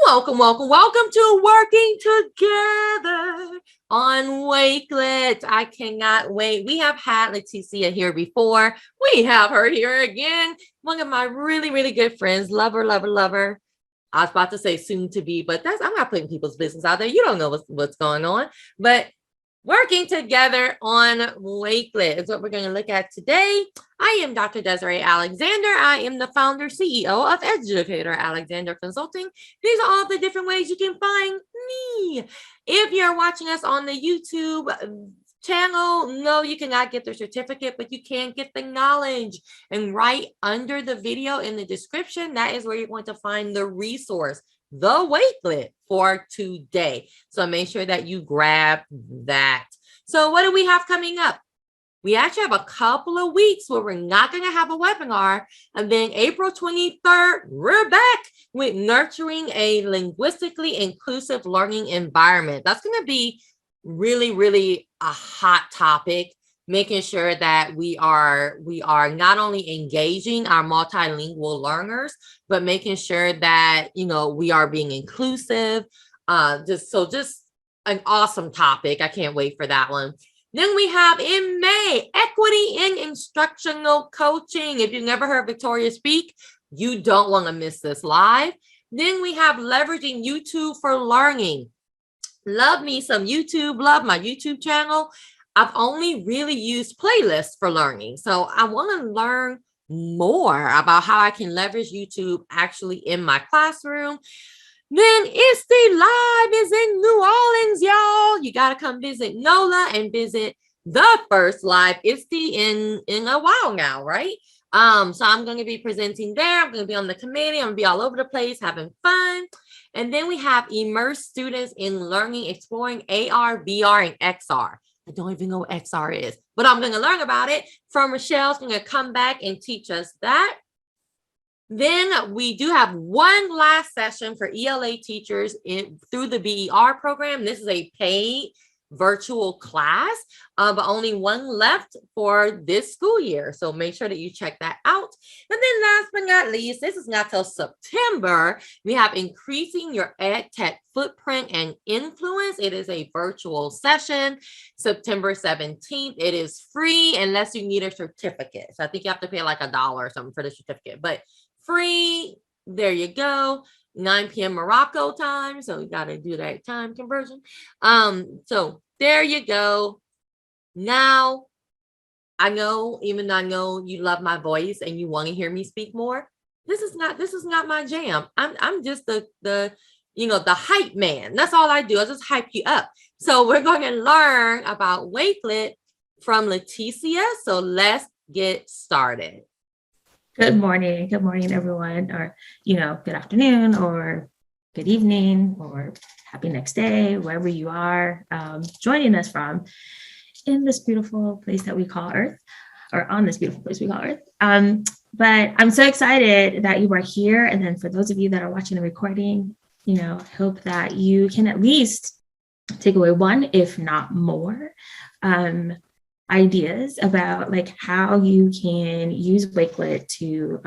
Welcome to Working Together on Wakelet. I cannot wait. We have had Felicia here before. We have her here again. One of my really good friends. Lover. I was about to say soon to be, but I'm not putting people's business out there. You don't know what's going on. But Working Together on Wakelet is what we're going to look at today. I am Dr. Desiree Alexander. I am the founder, CEO of Educator Alexander Consulting. These are all the different ways you can find me. If you're watching us on the YouTube channel, no, you cannot get the certificate, but you can get the knowledge. And right under the video in the description, that is where you're going to find the resource, the Wakelet for today. So make sure that you grab that. So what do we have coming up? We actually have a couple of weeks where we're not going to have a webinar. And then April 23rd, we're back with nurturing a linguistically inclusive learning environment. That's going to be really a hot topic, making sure that we are not only engaging our multilingual learners, but making sure that, we are being inclusive. Just an awesome topic. I can't wait for that one. Then we have in May, equity in instructional coaching. If you've never heard Victoria speak, you don't want to miss this live. Then we have leveraging YouTube for learning. Love me some YouTube, love my YouTube channel. I've only really used playlists for learning. So I want to learn more about how I can leverage YouTube actually in my classroom. Then ISTE Live is in New Orleans, y'all. You got to come visit NOLA and visit the first live ISTE in a while now, right? So I'm going to be presenting there. I'm going to be on the committee. I'm going to be all over the place having fun. And then we have immerse students in learning, exploring AR, VR, and XR. I don't even know what XR is, but I'm going to learn about it. From Michelle's going to come back and teach us that. Then we do have one last session for ELA teachers through the BER program. This is a paid virtual class, but only one left for this school year. So make sure that you check that out. And then last but not least, this is not till September. We have increasing your EdTech footprint and influence. It is a virtual session, September 17th. It is free unless you need a certificate. So I think you have to pay like $1 or something for the certificate, but free. There you go. 9 p.m. Morocco time. So we got to do that time conversion. So there you go. Now, I know you love my voice and you want to hear me speak more. This is not my jam. I'm just the hype man. That's all I do. I just hype you up. So we're going to learn about Wakelet from Felicia. So let's get started. Good morning, everyone, or, good afternoon or good evening or happy next day, wherever you are joining us from in this beautiful place that we call Earth, or on this beautiful place we call Earth. But I'm so excited that you are here. And then for those of you that are watching the recording, I hope that you can at least take away one, if not more, ideas about how you can use Wakelet to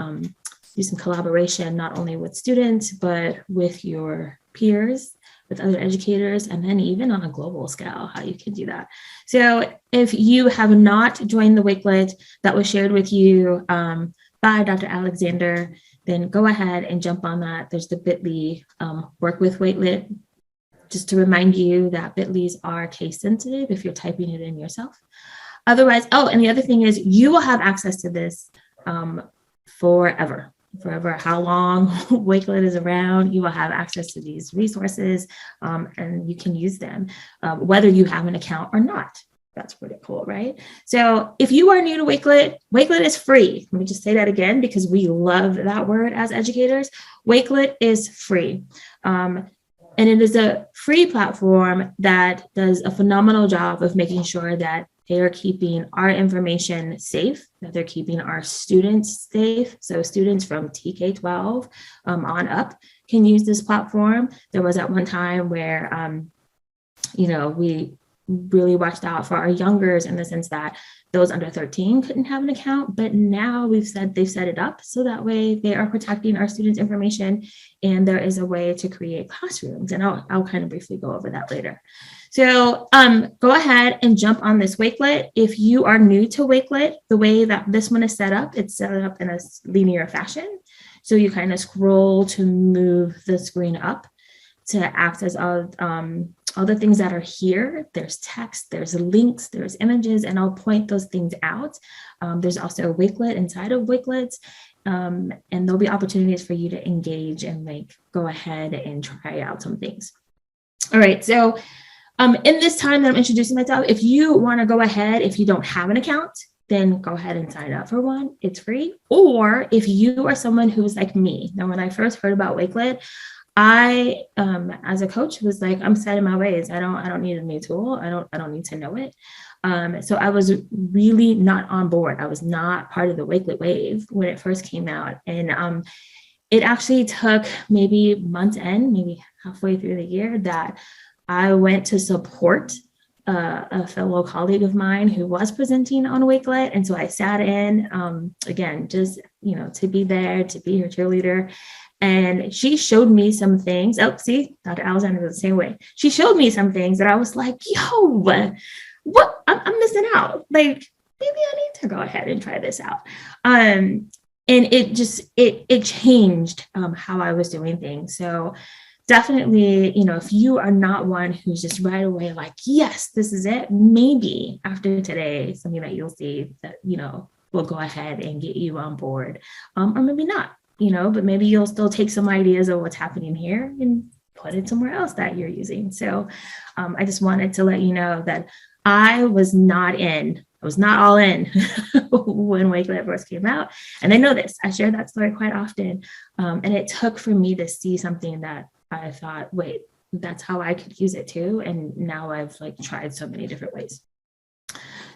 do some collaboration, not only with students, but with your peers, with other educators, and then even on a global scale, how you can do that. So if you have not joined the Wakelet that was shared with you by Dr. Alexander, then go ahead and jump on that. There's the bit.ly work with Wakelet. Just to remind you that bit.lys are case sensitive if you're typing it in yourself. Otherwise, and the other thing is you will have access to this forever. How long Wakelet is around, you will have access to these resources and you can use them, whether you have an account or not. That's pretty cool, right? So if you are new to Wakelet, Wakelet is free. Let me just say that again, because we love that word as educators. Wakelet is free. And it is a free platform that does a phenomenal job of making sure that they are keeping our information safe, that they're keeping our students safe. So students from TK-12 on up can use this platform. There was at one time where, we really watched out for our youngers in the sense that those under 13 couldn't have an account, but now they've set it up so that way they are protecting our students' information, and there is a way to create classrooms, and I'll kind of briefly go over that later. So go ahead and jump on this Wakelet. If you are new to Wakelet, the way that this one is set up, it's set up in a linear fashion. So you kind of scroll to move the screen up to access all the things that are here. There's text, there's links, there's images, and I'll point those things out. There's also a Wakelet inside of Wakelets, and there'll be opportunities for you to engage and like go ahead and try out some things. All right, so in this time that I'm introducing myself, if you want to go ahead, if you don't have an account, then go ahead and sign up for one. It's free. Or if you are someone who's like me, now when I first heard about Wakelet, I, as a coach, was like, I'm set in my ways. I don't need a new tool. I don't need to know it. So I was really not on board. I was not part of the Wakelet wave when it first came out. And it actually took maybe months in, maybe halfway through the year, that I went to support a fellow colleague of mine who was presenting on Wakelet. And so I sat in, again, just, to be there, to be her cheerleader. And she showed me some things. Oh, see, Dr. Alexander was the same way. She showed me some things that I was like, yo, what? I'm missing out. Like, maybe I need to go ahead and try this out. And it just, it changed how I was doing things. So definitely, if you are not one who's just right away like, yes, this is it, maybe after today, something that you'll see that, will go ahead and get you on board, or maybe not. But maybe you'll still take some ideas of what's happening here and put it somewhere else that you're using. So I just wanted to let you know that I was not all in when Wakelet first came out. And I know this, I share that story quite often. And it took for me to see something that I thought, wait, that's how I could use it too. And now I've tried so many different ways.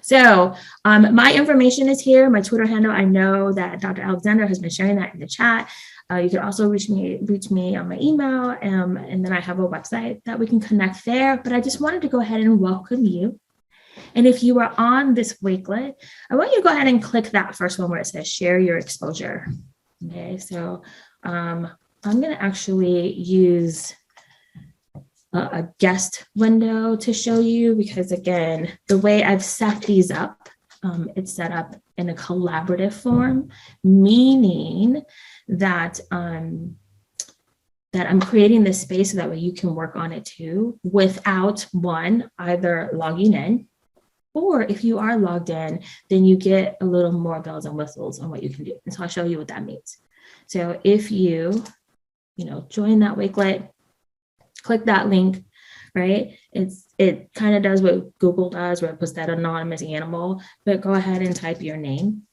So my information is here, my Twitter handle. I know that Dr. Alexander has been sharing that in the chat. You can also reach me on my email, and then I have a website that we can connect there. But I just wanted to go ahead and welcome you. And if you are on this Wakelet, I want you to go ahead and click that first one where it says share your exposure. Okay, so I'm going to actually use a guest window to show you, because again, the way I've set these up, it's set up in a collaborative form, meaning that that I'm creating this space so that way you can work on it too, without one, either logging in, or if you are logged in, then you get a little more bells and whistles on what you can do. And so I'll show you what that means. So if you, join that Wakelet, click that link, right? It kind of does what Google does, where it puts that anonymous animal, but go ahead and type your name,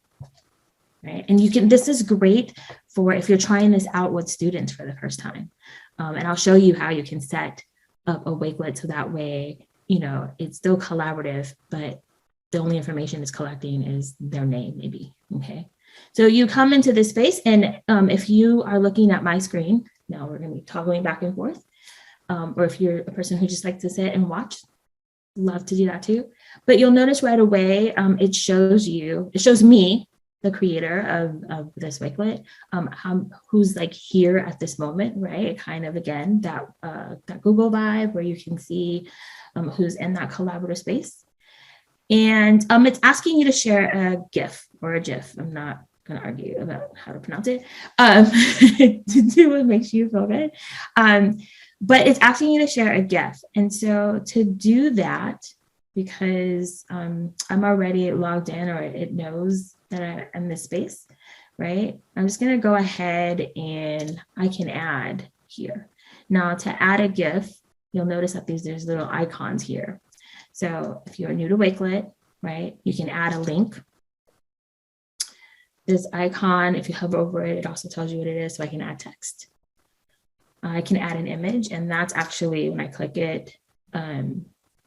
right? And this is great for if you're trying this out with students for the first time. And I'll show you how you can set up a Wakelet so that way, it's still collaborative, but the only information it's collecting is their name, maybe, okay? So you come into this space, and if you are looking at my screen, now we're gonna be toggling back and forth, or if you're a person who just likes to sit and watch, love to do that too. But you'll notice right away, it shows me, the creator of this Wakelet, who's here at this moment, right? Kind of, again, that Google vibe where you can see who's in that collaborative space. And it's asking you to share a GIF or a GIF. I'm not going to argue about how to pronounce it, to do what makes you feel good. But it's asking you to share a GIF. And so to do that, because I'm already logged in, or it knows that I'm in this space, right? I'm just going to go ahead and I can add here. Now to add a GIF, you'll notice that there's little icons here. So if you're new to Wakelet, right, you can add a link. This icon, if you hover over it, it also tells you what it is, so I can add text. I can add an image, and that's actually, when I click it,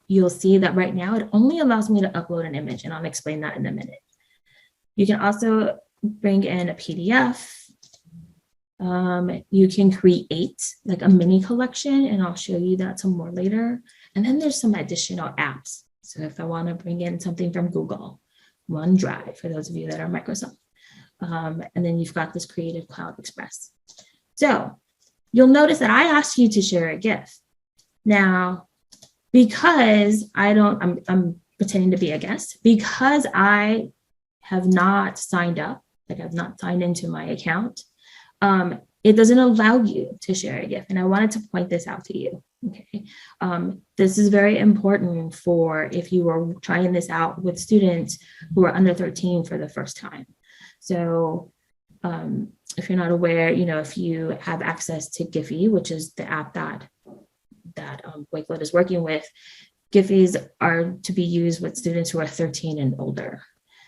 you'll see that right now it only allows me to upload an image, and I'll explain that in a minute. You can also bring in a PDF. You can create a mini collection, and I'll show you that some more later. And then there's some additional apps. So if I want to bring in something from Google, OneDrive, for those of you that are Microsoft. And then you've got this Creative Cloud Express. So you'll notice that I asked you to share a GIF. Now, because I'm pretending to be a guest, because I have not signed up, like I've not signed into my account, it doesn't allow you to share a GIF. And I wanted to point this out to you. Okay. This is very important for if you are trying this out with students who are under 13 for the first time. So if you're not aware, if you have access to Giphy, which is the app that Wakelet is working with, Giphies are to be used with students who are 13 and older.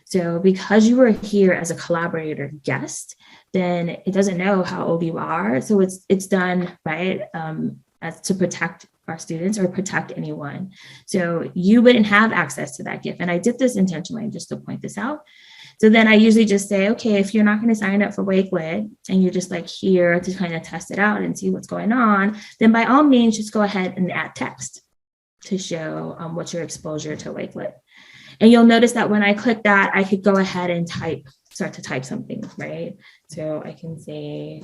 So because you were here as a collaborator guest, then it doesn't know how old you are. So it's done, right, as to protect our students or protect anyone. So you wouldn't have access to that GIF. And I did this intentionally just to point this out. So then I usually just say, okay, if you're not going to sign up for Wakelet and you're just like here to kind of test it out and see what's going on, then by all means, just go ahead and add text to show what's your exposure to Wakelet. And you'll notice that when I click that, I could go ahead and start to type something, right? So I can say,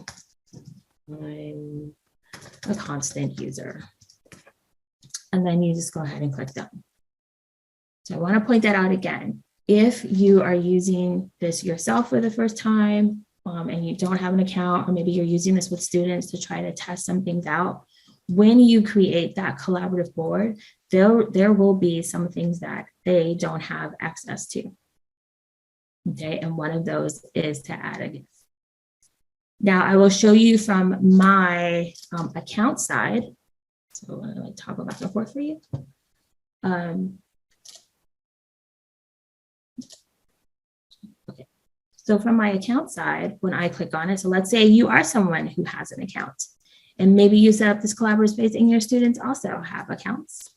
I'm a constant user. And then you just go ahead and click done. So I want to point that out again. If you are using this yourself for the first time and you don't have an account, or maybe you're using this with students to try to test some things out, when you create that collaborative board, there will be some things that they don't have access to. Okay, and one of those is to add a GIF. Now I will show you from my account side. So I'm going to toggle back and forth for you. Okay. So from my account side, when I click on it, so let's say you are someone who has an account, and maybe you set up this collaborative space and your students also have accounts.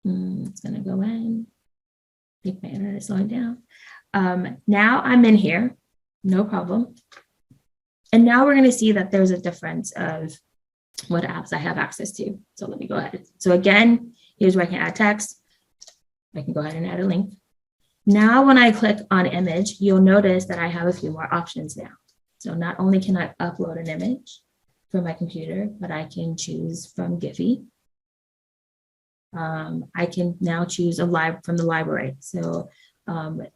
It's going to go in. I think my internet is slowing down. Now I'm in here, no problem. And now we're going to see that there's a difference of what apps I have access to. So let me go ahead. So again, here's where I can add text. I can go ahead and add a link. Now, when I click on image, you'll notice that I have a few more options now. So not only can I upload an image from my computer, but I can choose from Giphy. I can now choose from the library. So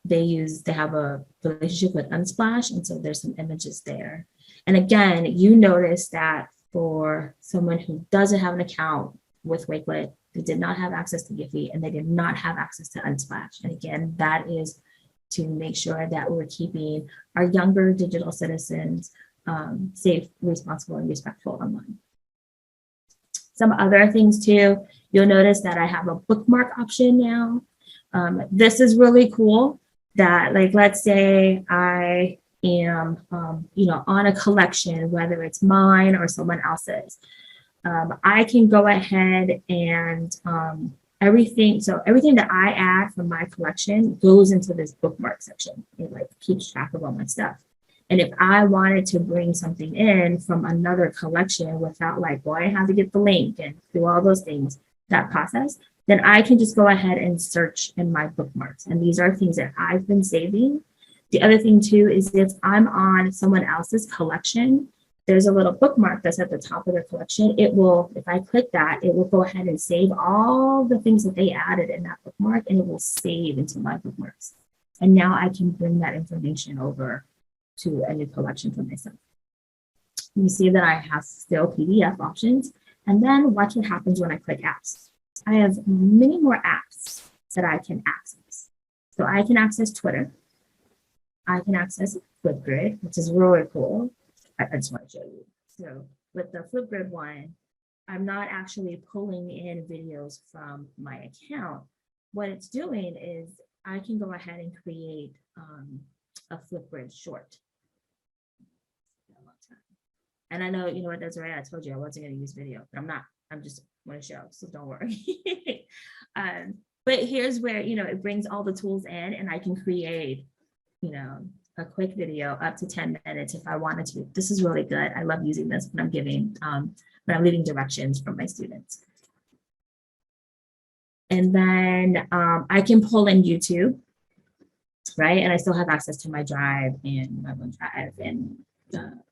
they have a relationship with Unsplash, and so there's some images there. And again, you notice that for someone who doesn't have an account with Wakelet, they did not have access to Giphy, and they did not have access to Unsplash. And again, that is to make sure that we're keeping our younger digital citizens safe, responsible, and respectful online. Some other things too, you'll notice that I have a bookmark option now. This is really cool that, like, let's say I am, on a collection, whether it's mine or someone else's. I can go ahead and everything that I add from my collection goes into this bookmark section. It like keeps track of all my stuff. And if I wanted to bring something in from another collection without I have to get the link and do all those things, that process, then I can just go ahead and search in my bookmarks. And these are things that I've been saving. The other thing too is if I'm on someone else's collection, there's a little bookmark that's at the top of their collection. It will, if I click that, it will go ahead and save all the things that they added in that bookmark, and it will save into my bookmarks. And now I can bring that information over to a new collection for myself. You see that I have still PDF options, and then watch what happens when I click apps. I have many more apps that I can access. So I can access Twitter. I can access Flipgrid, which is really cool. I just want to show you. So with the Flipgrid one, I'm not actually pulling in videos from my account. What it's doing is I can go ahead and create a Flipgrid short. And I know, you know what, that's right. I told you I wasn't going to use video, but I'm not. I'm just going to show, so don't worry. But here's where, it brings all the tools in, and I can create, a quick video up to 10 minutes if I wanted to. This is really good. I love using this when I'm leaving directions from my students. And then I can pull in YouTube, right? And I still have access to my Drive and my OneDrive and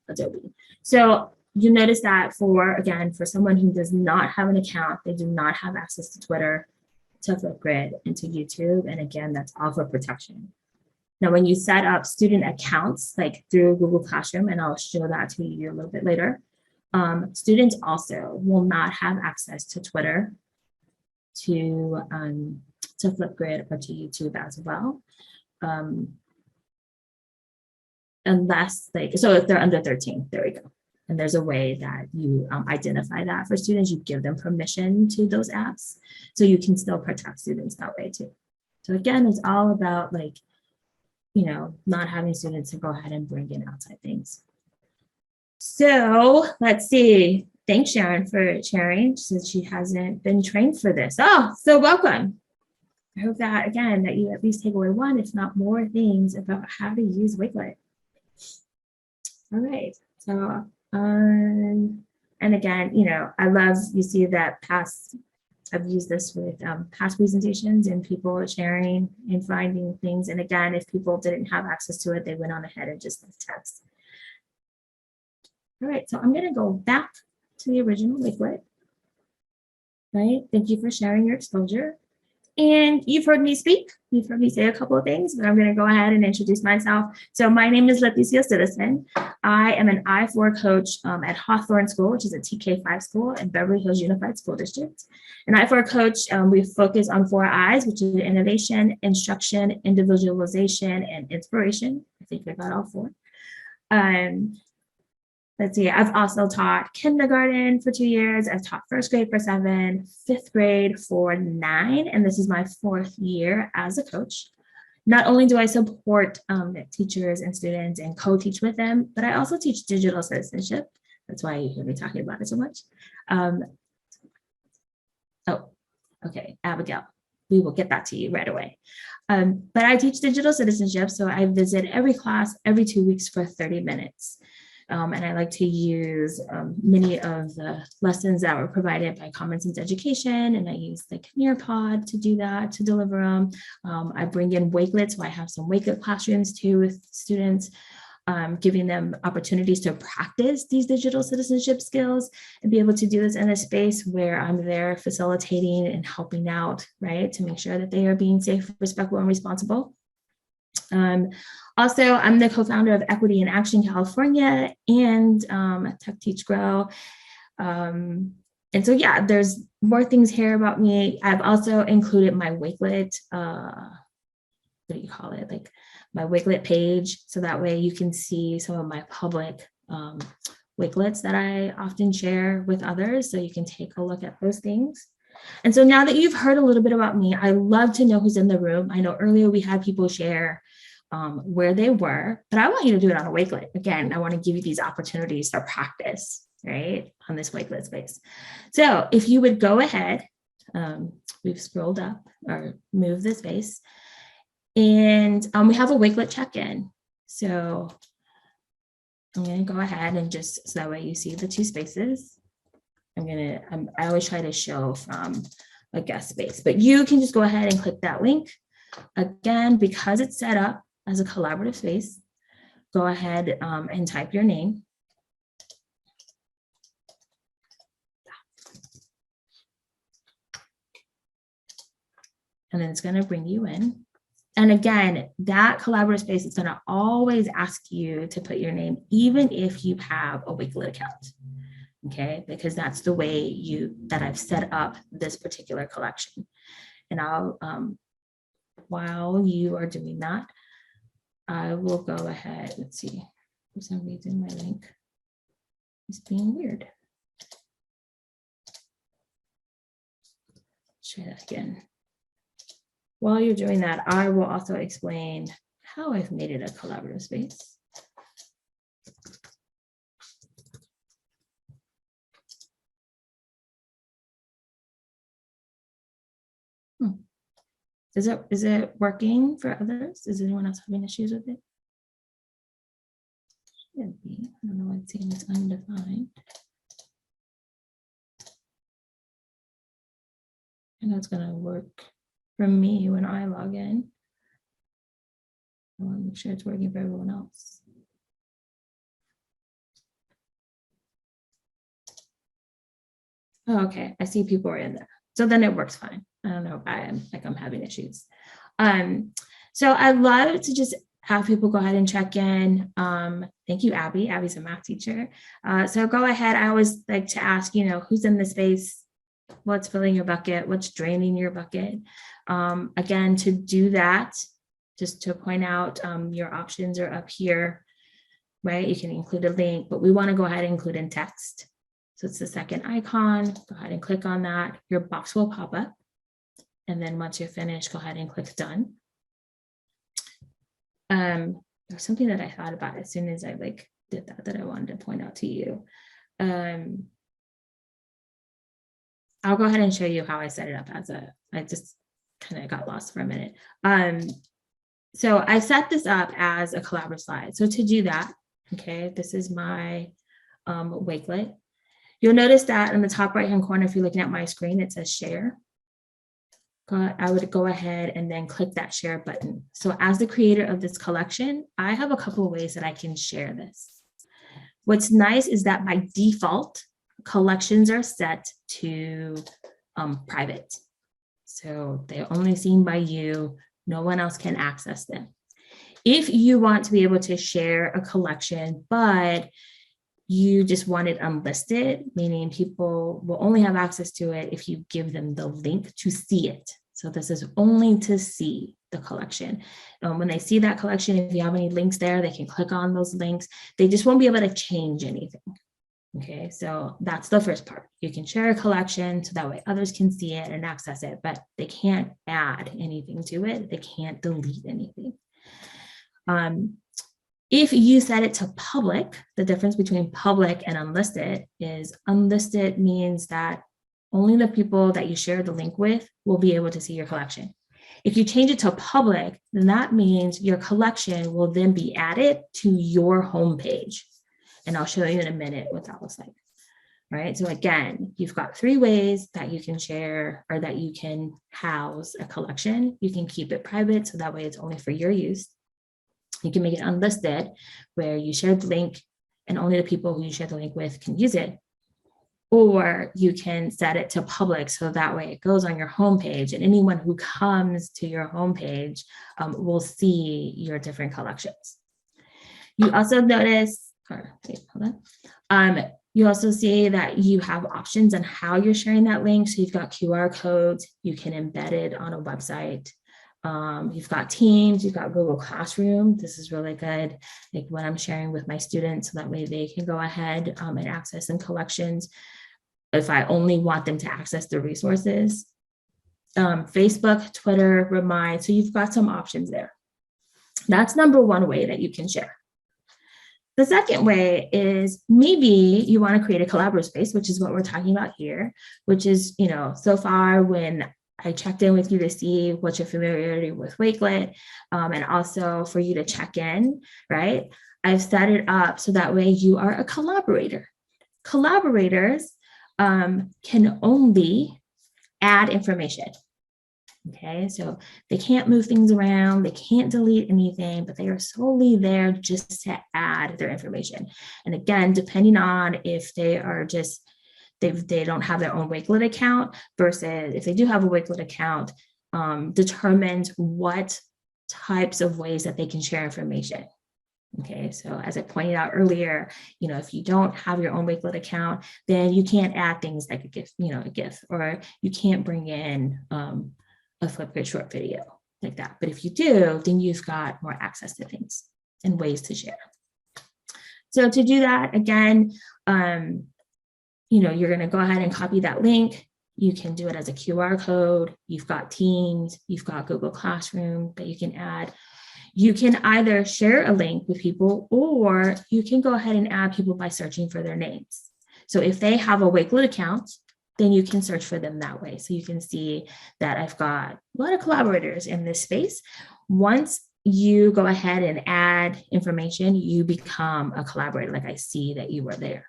Adobe. So you notice that again, for someone who does not have an account, they do not have access to Twitter, to Flipgrid, and to YouTube. And again, that's all for protection. Now, when you set up student accounts, like through Google Classroom, and I'll show that to you a little bit later, students also will not have access to Twitter, to Flipgrid, or to YouTube as well. Unless so if they're under 13, there we go. And there's a way that you identify that for students. You give them permission to those apps, so you can still protect students that way too. So again, it's all about not having students to go ahead and bring in outside things. So let's see. Thanks, Sharon, for sharing, since she hasn't been trained for this. Oh, so welcome. I hope that, again, that you at least take away one, if not more, things about how to use Wakelet. All right. So, and again, I love, you see that I've used this with past presentations and people sharing and finding things. And again, if people didn't have access to it, they went on ahead and just left text. All right, so I'm going to go back to the original Wakelet. Right, thank you for sharing your exposure. And you've heard me speak. You've heard me say a couple of things, but I'm going to go ahead and introduce myself. So my name is Felicia Citizen. I am an I4 coach at Hawthorne School, which is a TK5 school in Beverly Hills Unified School District. An I4 coach, we focus on 4 I's, which is innovation, instruction, individualization, and inspiration. I think I got all 4. Let's see, I've also taught kindergarten for 2 years. I've taught first grade for 7, 5th grade for 9, and this is my 4th year as a coach. Not only do I support teachers and students and co-teach with them, but I also teach digital citizenship. That's why you hear me talking about it so much. Oh, okay, Abigail, we will get that to you right away. But I teach digital citizenship, so I visit every class every 2 weeks for 30 minutes. And I like to use many of the lessons that were provided by Common Sense Education, and I use the Nearpod to do that, to deliver them. I bring in Wakelet, so I have some Wakelet classrooms too with students, giving them opportunities to practice these digital citizenship skills and be able to do this in a space where I'm there facilitating and helping out, right, to make sure that they are being safe, respectful, and responsible. Also, I'm the co-founder of Equity in Action California and Tech Teach Grow. And so, yeah, there's more things here about me. I've also included my Wakelet, what do you call it? Like my Wakelet page. So that way you can see some of my public Wakelets that I often share with others. So you can take a look at those things. And so now that you've heard a little bit about me, I love to know who's in the room. I know earlier we had people share where they were, but I want you to do it on a Wakelet. Again, I want to give you these opportunities to practice, right, on this Wakelet space. So if you would go ahead, we've scrolled up or moved the space, and we have a Wakelet check-in. So I'm going to go ahead and just, so that way you see the 2 spaces. I always try to show from a guest space, but you can just go ahead and click that link. Again, because it's set up as a collaborative space, go ahead and type your name. And then it's going to bring you in. And again, that collaborative space is going to always ask you to put your name, even if you have a Wakelet account. Okay, because that's the way that I've set up this particular collection. And I'll, while you are doing that, I will go ahead. Let's see, for some reason my link is being weird. Let's try that again. While you're doing that, I will also explain how I've made it a collaborative space. Is it working for others? Is anyone else having issues with it? Should be. I don't know why it's saying it's undefined. And that's going to work for me when I log in. I want to make sure it's working for everyone else. Oh, okay, I see people are in there. So then it works fine. I don't know why I'm having issues. So I love to just have people go ahead and check in. Thank you, Abby. Abby's a math teacher. So go ahead. I always like to ask, who's in the space, what's filling your bucket, what's draining your bucket. Again, to do that, just to point out, your options are up here, right? You can include a link, but we want to go ahead and include in text. So it's the second icon. Go ahead and click on that. Your box will pop up. And then once you're finished, go ahead and click done. There's something that I thought about as soon as I did that I wanted to point out to you. I'll go ahead and show you how I set it up I just kind of got lost for a minute. So I set this up as a collaborative slide. So to do that, okay, this is my Wakelet. You'll notice that in the top right-hand corner, if you're looking at my screen, it says share. I would go ahead and then click that share button. So as the creator of this collection, I have a couple of ways that I can share this. What's nice is that by default, collections are set to private. So they're only seen by you. No one else can access them. If you want to be able to share a collection, but you just want it unlisted, meaning people will only have access to it if you give them the link to see it. So this is only to see the collection. When they see that collection, if you have any links there, they can click on those links. They just won't be able to change anything. Okay, so that's the first part. You can share a collection so that way others can see it and access it, but they can't add anything to it. They can't delete anything. If you set it to public, the difference between public and unlisted is unlisted means that only the people that you share the link with will be able to see your collection. If you change it to public, then that means your collection will then be added to your homepage. And I'll show you in a minute what that looks like. All right, so again, you've got 3 ways that you can share or that you can house a collection. You can keep it private, so that way it's only for your use. You can make it unlisted, where you share the link and only the people who you share the link with can use it. Or you can set it to public, so that way it goes on your homepage and anyone who comes to your homepage will see your different collections. You also notice, you also see that you have options on how you're sharing that link. So you've got QR codes, you can embed it on a website. You've got Teams, you've got Google Classroom. This is really good, like when I'm sharing with my students, so that way they can go ahead and access some collections if I only want them to access the resources. Facebook, Twitter, Remind. So you've got some options there. That's number 1 way that you can share. The second way is maybe you want to create a collaborative space, which is what we're talking about here, which is, so far when I checked in with you to see what's your familiarity with Wakelet, and also for you to check in, right? I've set it up so that way you are a collaborator. Collaborators can only add information. Okay, so they can't move things around, they can't delete anything, but they are solely there just to add their information. And again, depending on if they are just they don't have their own Wakelet account versus if they do have a Wakelet account, determines what types of ways that they can share information. Okay, so as I pointed out earlier, if you don't have your own Wakelet account, then you can't add things like a GIF, or you can't bring in a Flipgrid short video like that. But if you do, then you've got more access to things and ways to share. So to do that, again, you're going to go ahead and copy that link. You can do it as a QR code. You've got Teams, you've got Google Classroom that you can add. You can either share a link with people, or you can go ahead and add people by searching for their names. So if they have a Wakelet account, then you can search for them that way. So you can see that I've got a lot of collaborators in this space. Once you go ahead and add information, you become a collaborator. Like I see that you were there.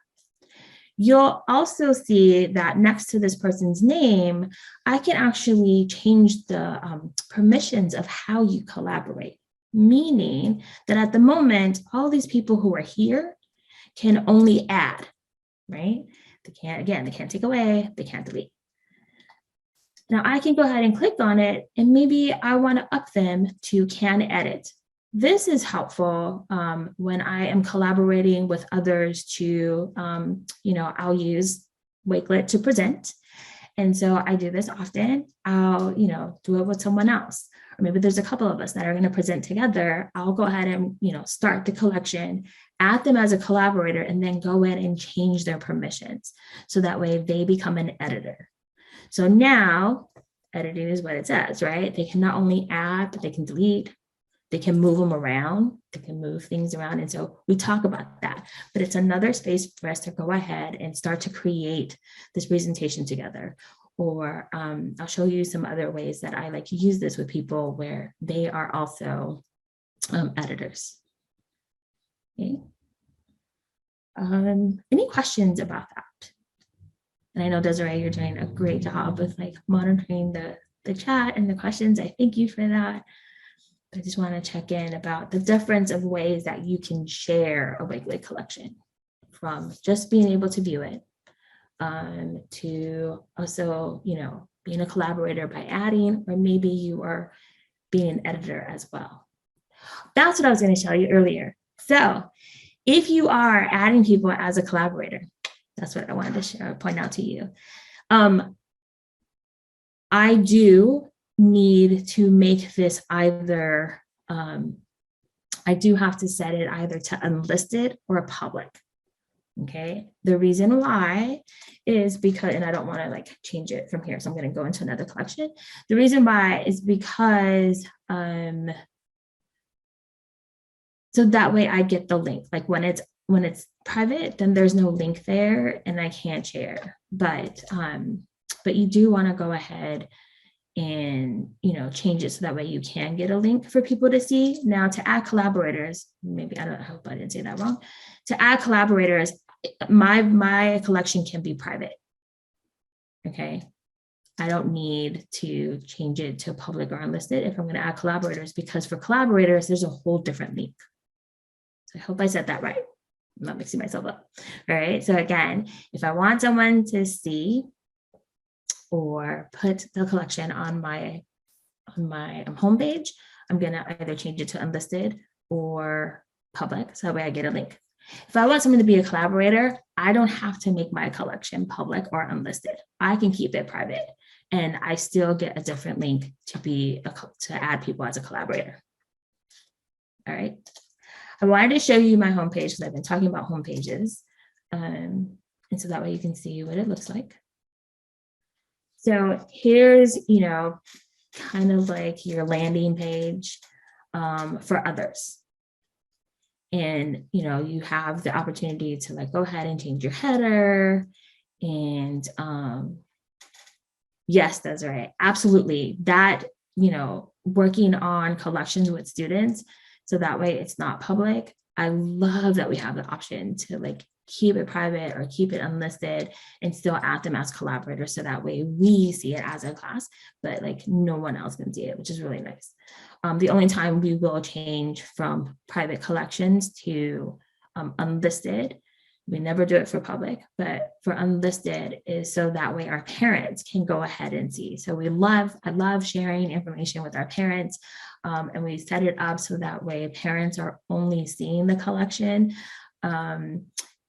You'll also see that next to this person's name, I can actually change the permissions of how you collaborate, meaning that at the moment, all these people who are here can only add, right? They can't take away, they can't delete. Now I can go ahead and click on it, and maybe I want to up them to can edit. This is helpful when I am collaborating with others to, I'll use Wakelet to present. And so I do this often. I'll, do it with someone else. Or maybe there's a couple of us that are going to present together. I'll go ahead and, start the collection, add them as a collaborator, and then go in and change their permissions. So that way they become an editor. So now editing is what it says, right? They can not only add, but they can delete. They can move them around, they can move things around. And so we talk about that, but it's another space for us to go ahead and start to create this presentation together. Or I'll show you some other ways that I like to use this with people where they are also editors. Okay. Any questions about that? And I know, Desiree, you're doing a great job with like monitoring the chat and the questions. I thank you for that. I just want to check in about the difference of ways that you can share a Wakelet collection, from just being able to view it to also, being a collaborator by adding, or maybe you are being an editor as well. That's what I was going to tell you earlier. So if you are adding people as a collaborator, that's what I wanted to point out to you. I do need to make this either, I do have to set it either to unlisted or public. Okay. The reason why is because, and I don't want to like change it from here, so I'm going to go into another collection. The reason why is because, so that way I get the link. Like when it's private, then there's no link there and I can't share. But you do want to go ahead and change it so that way you can get a link for people to see. Now to add collaborators, maybe I hope I didn't say that wrong. To add collaborators, my collection can be private. Okay. I don't need to change it to public or unlisted if I'm going to add collaborators, because for collaborators, there's a whole different link. So I hope I said that right. I'm not mixing myself up. All right. So again, if I want someone to see or put the collection on my homepage, I'm going to either change it to unlisted or public, so that way I get a link. If I want someone to be a collaborator, I don't have to make my collection public or unlisted. I can keep it private, and I still get a different link to add people as a collaborator. All right. I wanted to show you my homepage because I've been talking about homepages, and so that way you can see what it looks like. So here's, kind of like your landing page for others. And, you have the opportunity to like go ahead and change your header. And yes, that's right. Absolutely. That, working on collections with students, so that way it's not public. I love that we have the option to like keep it private or keep it unlisted and still add them as collaborators. So that way we see it as a class, but like no one else can see it, which is really nice. The only time we will change from private collections to unlisted, we never do it for public, but for unlisted is so that way our parents can go ahead and see. So I love sharing information with our parents, and we set it up so that way parents are only seeing the collection.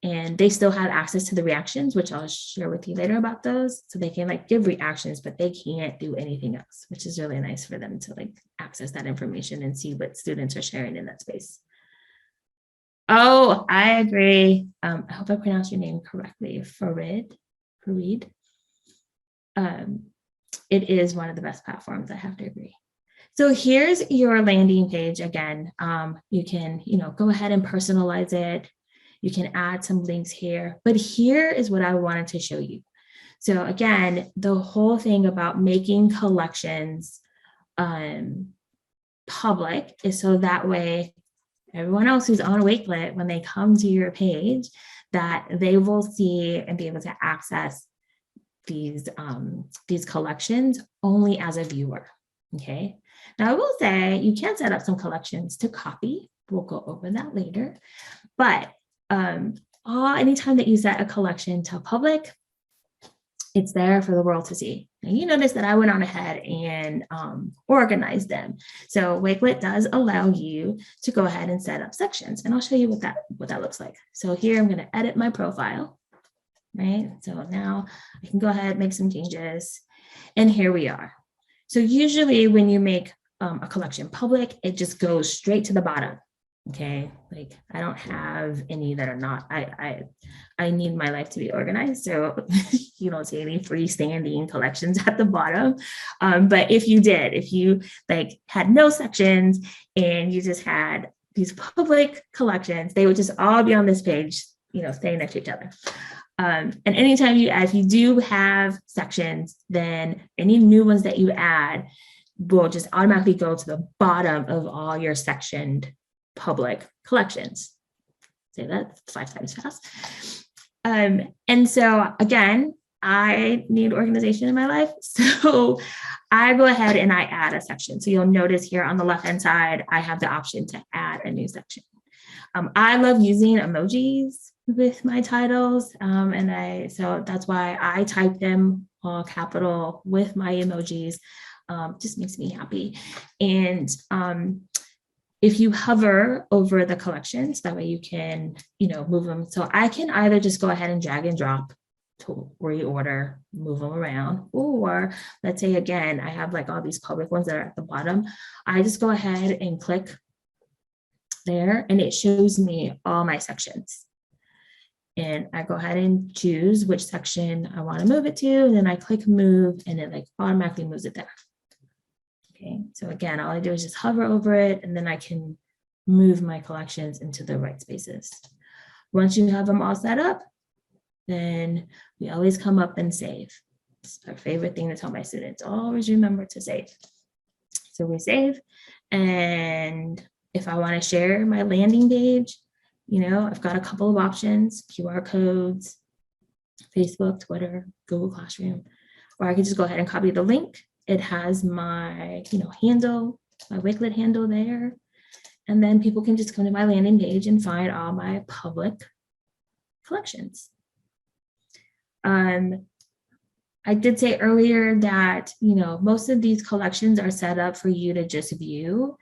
And they still have access to the reactions, which I'll share with you later about those. So they can like give reactions, but they can't do anything else, which is really nice for them to like access that information and see what students are sharing in that space. Oh, I agree. I hope I pronounced your name correctly. Farid. It is one of the best platforms, I have to agree. So here's your landing page again. You can, go ahead and personalize it. You can add some links here, but here is what I wanted to show you. So again, the whole thing about making collections public is so that way everyone else who's on Wakelet, when they come to your page, that they will see and be able to access these collections only as a viewer. Okay. Now I will say you can set up some collections to copy. We'll go over that later. But anytime that you set a collection to public, it's there for the world to see. Now you notice that I went on ahead and organized them. So Wakelet does allow you to go ahead and set up sections, and I'll show you what that looks like. So here I'm going to edit my profile, right? So now I can go ahead and make some changes, and here we are. So usually when you make a collection public, it just goes straight to the bottom. Okay, like I don't have any that are not, I need my life to be organized. So you don't see any freestanding collections at the bottom. But if you like had no sections and you just had these public collections, they would just all be on this page, staying next to each other. And anytime if you do have sections, then any new ones that you add will just automatically go to the bottom of all your sectioned public collections. Say that 5 times fast. And so again, I need organization in my life. So I go ahead and I add a section. So you'll notice here on the left-hand side, I have the option to add a new section. I love using emojis with my titles. So that's why I type them all capital with my emojis. Just makes me happy. And if you hover over the collections, that way you can, move them. So I can either just go ahead and drag and drop to reorder, move them around, or let's say, again, I have like all these public ones that are at the bottom. I just go ahead and click there and it shows me all my sections. And I go ahead and choose which section I want to move it to. And then I click move and it like automatically moves it there. Okay, so again, all I do is just hover over it and then I can move my collections into the right spaces. Once you have them all set up, then we always come up and save. It's our favorite thing to tell my students, always remember to save. So we save, and if I want to share my landing page, I've got a couple of options, QR codes, Facebook, Twitter, Google Classroom, or I can just go ahead and copy the link. It has my, handle, my Wakelet handle there. And then people can just come to my landing page and find all my public collections. I did say earlier that, most of these collections are set up for you to just view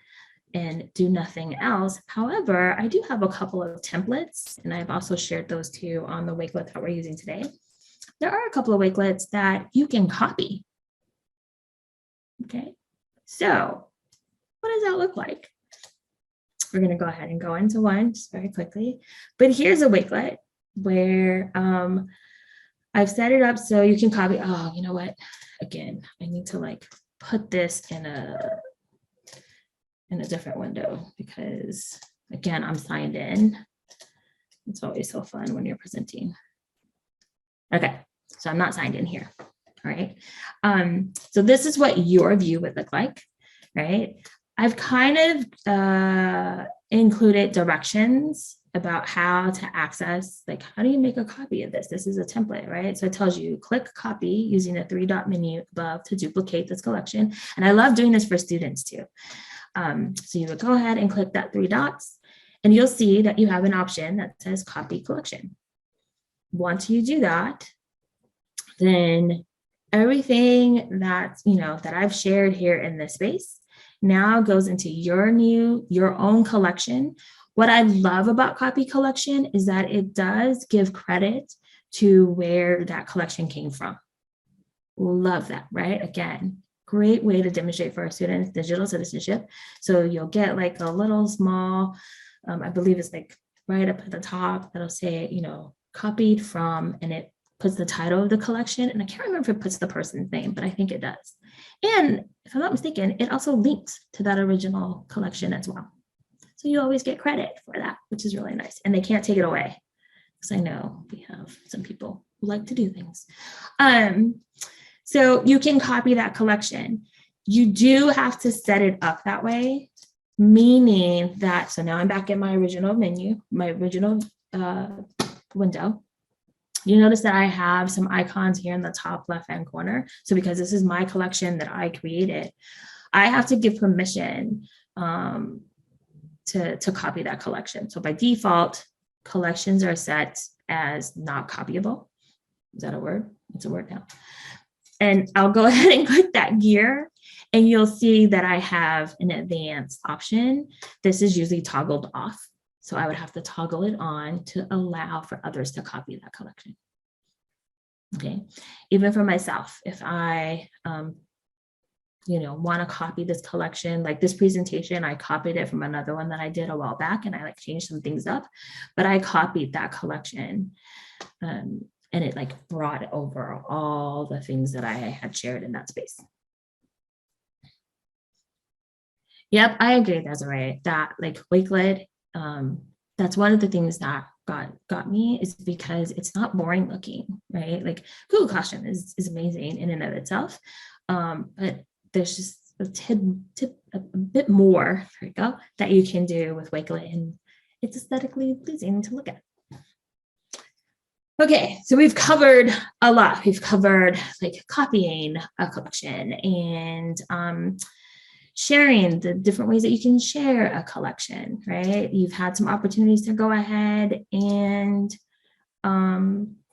and do nothing else. However, I do have a couple of templates, and I've also shared those too on the Wakelet that we're using today. There are a couple of Wakelets that you can copy. Okay, so what does that look like? We're going to go ahead and go into one just very quickly. But here's a Wakelet where I've set it up so you can copy. Oh, you know what? Again, I need to put this in a different window because, again, I'm signed in. It's always so fun when you're presenting. Okay, so I'm not signed in here. All right. So this is what your view would look like, right? I've kind of included directions about how to access, how do you make a copy of this? This is a template, right? So it tells you click copy using the 3-dot menu above to duplicate this collection. And I love doing this for students too. So you would go ahead and click that 3 dots and you'll see that you have an option that says copy collection. Once you do that, then everything that I've shared here in this space now goes into your own collection. What I love about copy collection is that it does give credit to where that collection came from. Love that, right? Again, great way to demonstrate for our students digital citizenship. So you'll get a little small, I believe it's right up at the top that'll say, copied from, and it puts the title of the collection. And I can't remember if it puts the person's name, but I think it does. And if I'm not mistaken, it also links to that original collection as well. So you always get credit for that, which is really nice. And they can't take it away because I know we have some people who like to do things. So you can copy that collection. You do have to set it up that way meaning that, so now I'm back in my original menu, my original window. You notice that I have some icons here in the top left-hand corner. So because this is my collection that I created, I have to give permission to copy that collection. So by default, collections are set as not copyable. Is that a word? It's a word now. And I'll go ahead and click that gear, and you'll see that I have an advanced option. This is usually toggled off. So I would have to toggle it on to allow for others to copy that collection. Okay, even for myself, if I want to copy this collection, like this presentation, I copied it from another one that I did a while back, and I like changed some things up, but I copied that collection. And it like brought over all the things that I had shared in that space. Yep, I agree, Desiree, that like Wakelet, that's one of the things that got me, is because it's not boring looking, right? Like Google Classroom is amazing in and of itself, but there's just a bit more, there you go, that you can do with Wakelet, and it's aesthetically pleasing to look at. Okay, so we've covered a lot. We've covered like copying a collection and sharing the different ways that you can share a collection, right? You've had some opportunities to go ahead and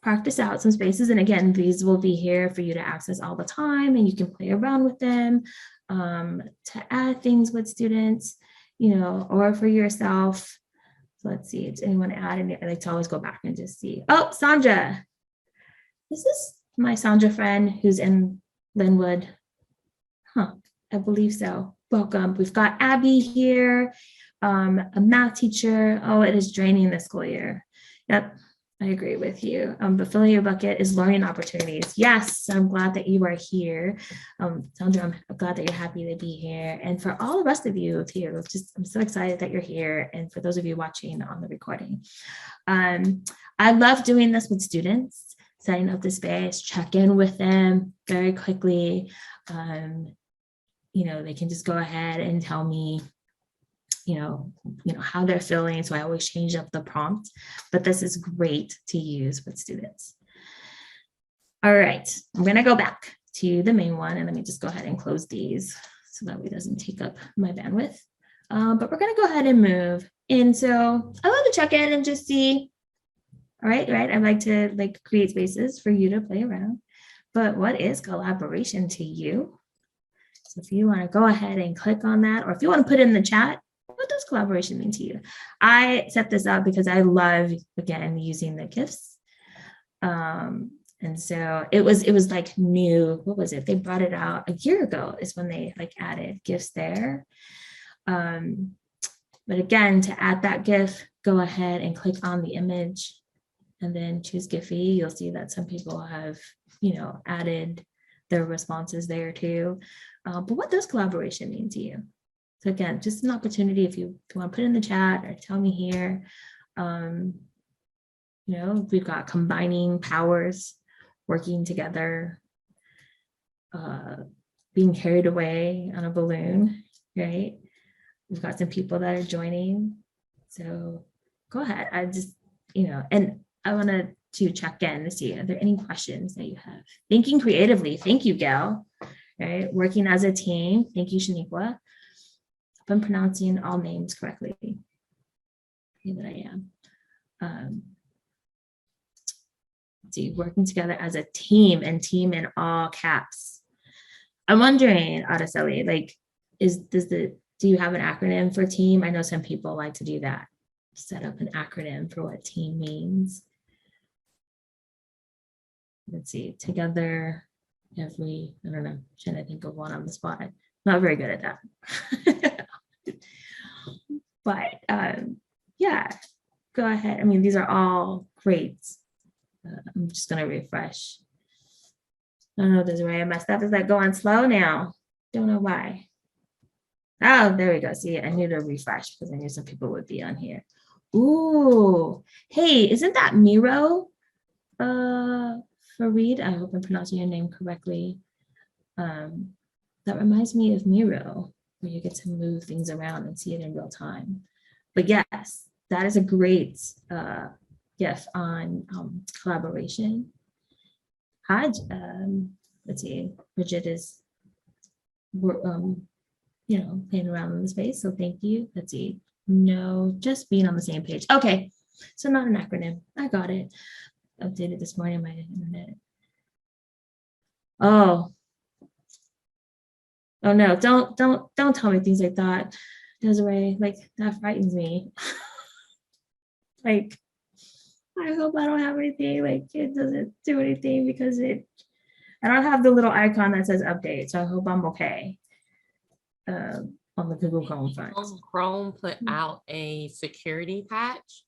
practice out some spaces. And again, these will be here for you to access all the time, and you can play around with them to add things with students, or for yourself. Let's see, does anyone add any? I like to always go back and just see. Oh, Sandra. Is this my Sandra friend who's in Linwood? Huh, I believe so. Welcome. We've got Abby here, a math teacher. Oh, it is draining this school year. Yep, I agree with you. But filling your bucket is learning opportunities. Yes, I'm glad that you are here. Sandra, I'm glad that you're happy to be here. And for all the rest of you here, I'm so excited that you're here. And for those of you watching on the recording, I love doing this with students, setting up the space, check in with them very quickly. They can just go ahead and tell me, how they're feeling. So I always change up the prompt, but this is great to use with students. All right, I'm going to go back to the main one, and let me just go ahead and close these so that way it doesn't take up my bandwidth. But we're going to go ahead and move. And so I love to check in and just see, all right, I like to create spaces for you to play around. But what is collaboration to you? So if you want to go ahead and click on that, or if you want to put it in the chat, what does collaboration mean to you? I set this up because I love, again, using the GIFs. And so it was like new, what was it? They brought it out a year ago is when they added GIFs there. But again, to add that GIF, go ahead and click on the image and then choose Giphy. You'll see that some people have, added their responses there too. But what does collaboration mean to you? So again, just an opportunity if you want to put it in the chat or tell me here. We've got combining powers, working together, being carried away on a balloon, right? We've got some people that are joining. So go ahead. I just, and I wanted to check in to see, are there any questions that you have? Thinking creatively. Thank you, Gail. Right? Working as a team. Thank you, Shaniqua. If I'm pronouncing all names correctly, that I am. Let's see, working together as a team, and team in all caps. I'm wondering, Araceli, do you have an acronym for team? I know some people like to do that. Set up an acronym for what team means. Let's see, together, I don't know, trying to think of one on the spot. Not very good at that. But yeah, go ahead. I mean, these are all great. I'm just going to refresh. I don't know if there's a way my stuff is going slow now. Don't know why. Oh, there we go. See, I need to refresh because I knew some people would be on here. Ooh, hey, isn't that Miro? Farid, I hope I'm pronouncing your name correctly. That reminds me of Miro. where you get to move things around and see it in real time. But yes, that is a great gift on collaboration. Hi, let's see, Bridget is, playing around in the space. So thank you. Let's see. No, just being on the same page. Okay, so not an acronym. I got it. Updated this morning my internet. Oh no, don't tell me things like that, Desiree. Like that frightens me. Like I hope I don't have anything, like it doesn't do anything because I don't have the little icon that says update, so I hope I'm okay. On the Google Chrome front. Chrome put out a security patch.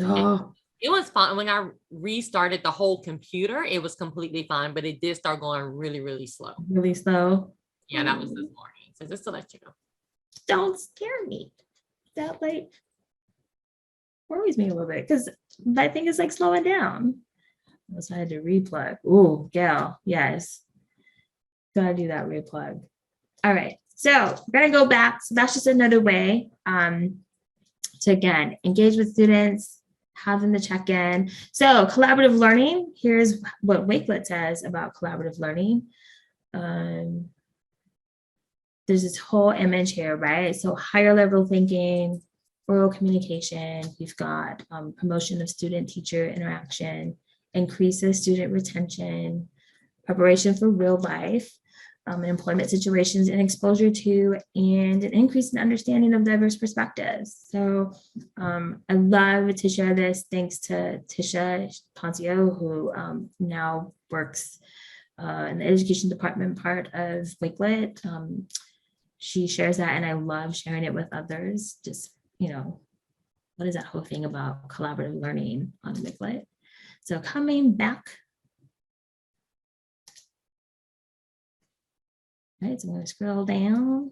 Oh, It was fine. When I restarted the whole computer, it was completely fine, but it did start going really, really slow. really slow. Yeah, that was this morning. So just to let you know. Don't scare me. That like worries me a little bit because I think it's like slowing down. So I had to replug. Ooh, gal, yes. Gotta do that replug. All right, so we're gonna go back. So that's just another way to again engage with students, have them to check in. So collaborative learning, here's what Wakelet says about collaborative learning. There's this whole image here, right? So higher level thinking, oral communication, we've got promotion of student-teacher interaction, increases student retention, preparation for real life, employment situations and exposure to, and an increase in understanding of diverse perspectives. So I love to share this thanks to Tisha Poncio, who now works in the education department part of Wakelet. She shares that and I love sharing it with others. Just, what is that whole thing about collaborative learning on Wakelet? So coming back. All right, so I'm going to scroll down.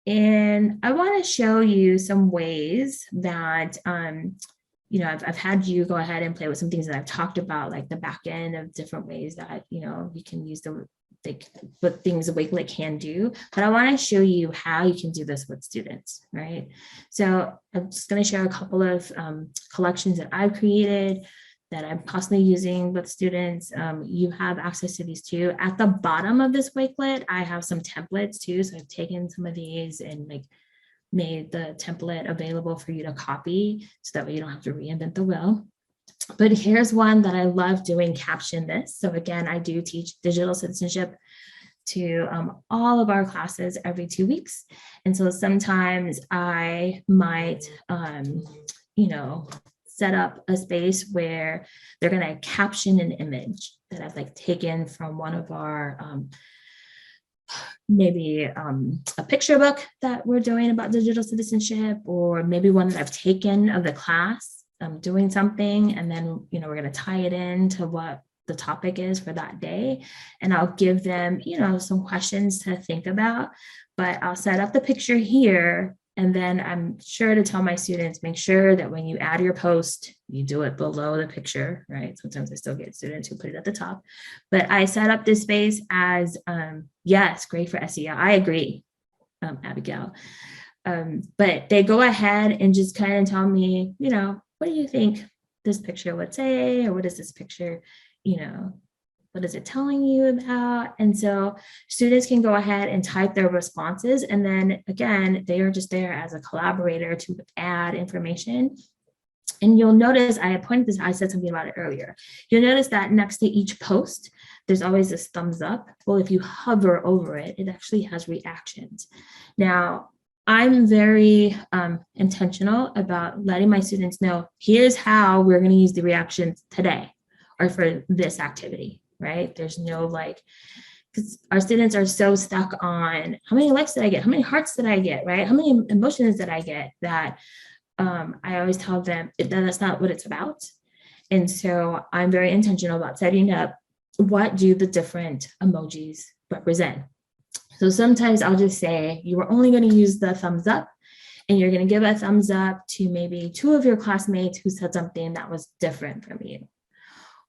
And I want to show you some ways that, I've had you go ahead and play with some things that I've talked about, like the back end of different ways that, you can use what things a Wakelet can do. But I want to show you how you can do this with students, right? So I'm just going to share a couple of collections that I've created that I'm constantly using with students. You have access to these too. At the bottom of this Wakelet, I have some templates too. So I've taken some of these and made the template available for you to copy so that way you don't have to reinvent the wheel. But here's one that I love doing, Caption This. So again, I do teach digital citizenship to all of our classes every 2 weeks. And so sometimes I might, set up a space where they're going to caption an image that I've taken from one of our maybe a picture book that we're doing about digital citizenship, or maybe one that I've taken of the class doing something, and then we're going to tie it into what the topic is for that day, and I'll give them some questions to think about. But I'll set up the picture here. And then I'm sure to tell my students, make sure that when you add your post, you do it below the picture, right? Sometimes I still get students who put it at the top. But I set up this space as, yes, great for SEO. I agree, Abigail. But they go ahead and just kind of tell me, what do you think this picture would say? Or what is this picture, what is it telling you about? And so students can go ahead and type their responses. And then again, they are just there as a collaborator to add information. And you'll notice, I said something about it earlier. You'll notice that next to each post, there's always this thumbs up. Well, if you hover over it, it actually has reactions. Now, I'm very intentional about letting my students know, here's how we're going to use the reactions today or for this activity. Right? There's no because our students are so stuck on how many likes did I get? How many hearts did I get? Right? How many emotions did I get? That I always tell them that that's not what it's about. And so I'm very intentional about setting up what do the different emojis represent. So sometimes I'll just say, you are only going to use the thumbs up, and you're going to give a thumbs up to maybe 2 of your classmates who said something that was different from you.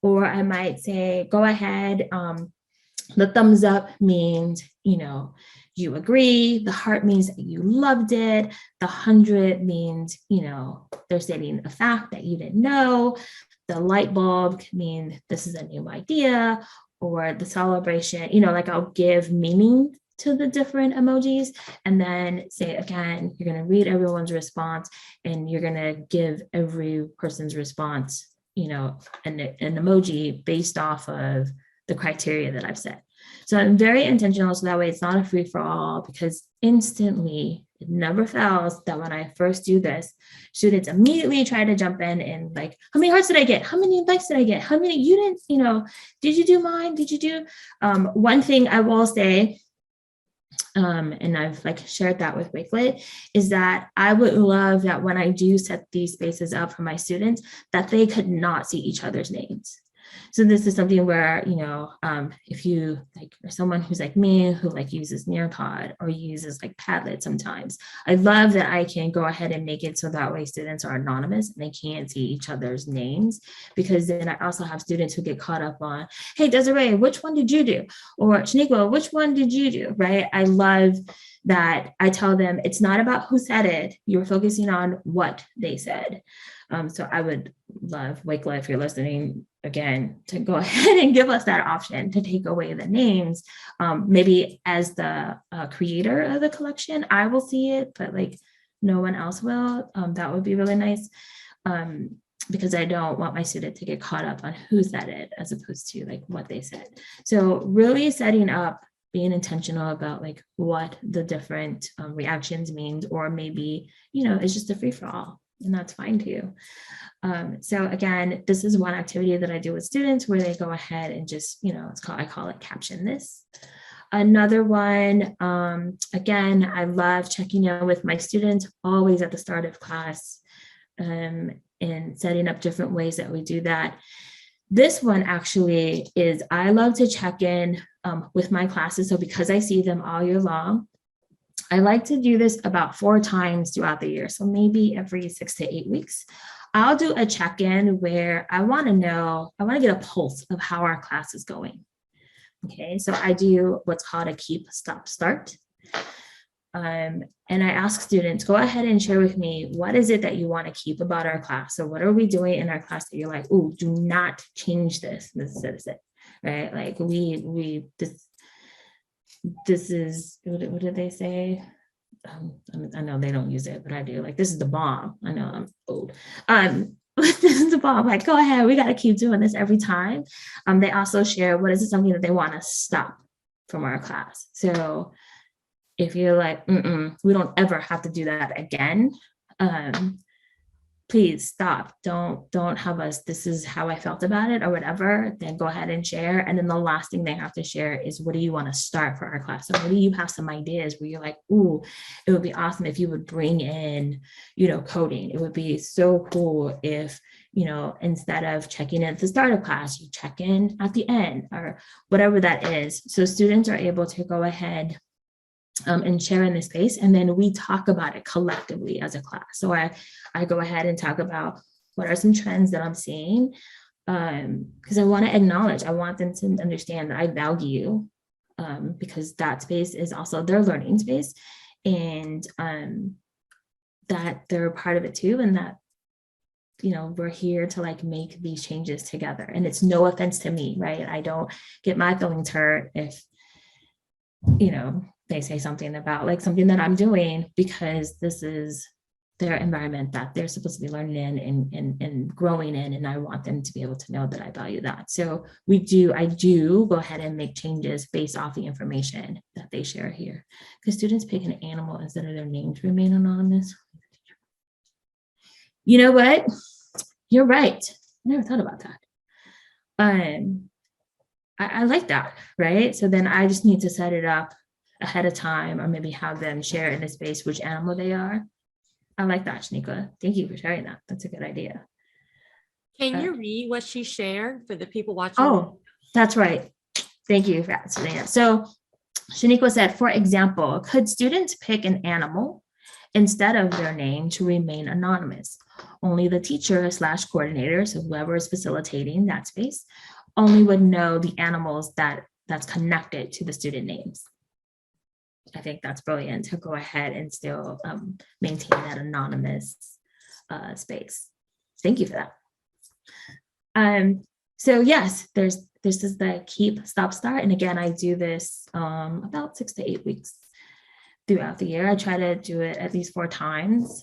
Or I might say, go ahead, the thumbs up means, you agree. The heart means that you loved it. The 100 means, they're stating a fact that you didn't know. The light bulb can mean this is a new idea, or the celebration, like I'll give meaning to the different emojis, and then say again, you're going to read everyone's response, and you're going to give every person's response, an emoji based off of the criteria that I've set. So I'm very intentional, so that way it's not a free for all, because instantly, it never fails that when I first do this, students immediately try to jump in and like, how many hearts did I get? How many likes did I get? How many, you didn't, did you do mine? Did you do? One thing I will say, and I've like shared that with Wakelet, is that I would love that when I do set these spaces up for my students, that they could not see each other's names. So this is something where, if you like are someone who's like me, who like uses Nearpod or uses like Padlet sometimes, I love that I can go ahead and make it so that way students are anonymous and they can't see each other's names, because then I also have students who get caught up on, hey, Desiree, which one did you do? Or Shaniqua, which one did you do? Right? I love that I tell them it's not about who said it, you're focusing on what they said. So I would love, Wakelet, if you're listening, again, to go ahead and give us that option to take away the names. Maybe as the creator of the collection, I will see it, but like no one else will. That would be really nice, because I don't want my student to get caught up on who said it as opposed to like what they said. So really setting up, being intentional about like what the different reactions means, or maybe, it's just a free for all. And that's fine too. So again, this is one activity that I do with students where they go ahead and just, I call it caption this. Another one, again, I love checking in with my students always at the start of class, and setting up different ways that we do that. This one actually is, I love to check in with my classes. So because I see them all year long, I like to do this about 4 times throughout the year. So maybe every 6 to 8 weeks, I'll do a check-in where I want to get a pulse of how our class is going. Okay, so I do what's called a keep, stop, start. And I ask students, go ahead and share with me, what is it that you want to keep about our class? So what are we doing in our class that you're like, oh, do not change this. This is it, right? Like this is, what did they say? I know they don't use it, but I do. Like, this is the bomb. I know I'm old. This is the bomb. Like, go ahead. We got to keep doing this every time. They also share, what is it, something that they want to stop from our class? So if you're like, we don't ever have to do that again, please stop. Don't have us, this is how I felt about it or whatever, then go ahead and share. And then the last thing they have to share is, what do you want to start for our class? So what do you have some ideas where you're like, ooh, it would be awesome if you would bring in, coding. It would be so cool if, instead of checking in at the start of class, you check in at the end, or whatever that is. So students are able to go ahead and share in this space, and then we talk about it collectively as a class. So I go ahead and talk about what are some trends that I'm seeing, because I want to acknowledge, I want them to understand that I value, because that space is also their learning space, and that they're a part of it too, and that we're here to like make these changes together. And it's no offense to me, right? I don't get my feelings hurt if they say something about like something that I'm doing, because this is their environment that they're supposed to be learning in and growing in. And I want them to be able to know that I value that. So I do go ahead and make changes based off the information that they share here. Because students pick an animal instead of their name to remain anonymous. You know what? You're right. I never thought about that. I like that, right? So then I just need to set it up ahead of time, or maybe have them share in a space which animal they are. I like that, Shaniqua. Thank you for sharing that. That's a good idea. Can you read what she shared for the people watching? Oh, that's right. Thank you for asking that. So Shaniqua said, for example, could students pick an animal instead of their name to remain anonymous? Only the teacher / coordinator, so whoever is facilitating that space, only would know the animals that's connected to the student names. I think that's brilliant to go ahead and still maintain that anonymous space. Thank you for that. So yes, this is the keep, stop, start. And again, I do this about 6 to 8 weeks throughout the year. I try to do it at least 4 times.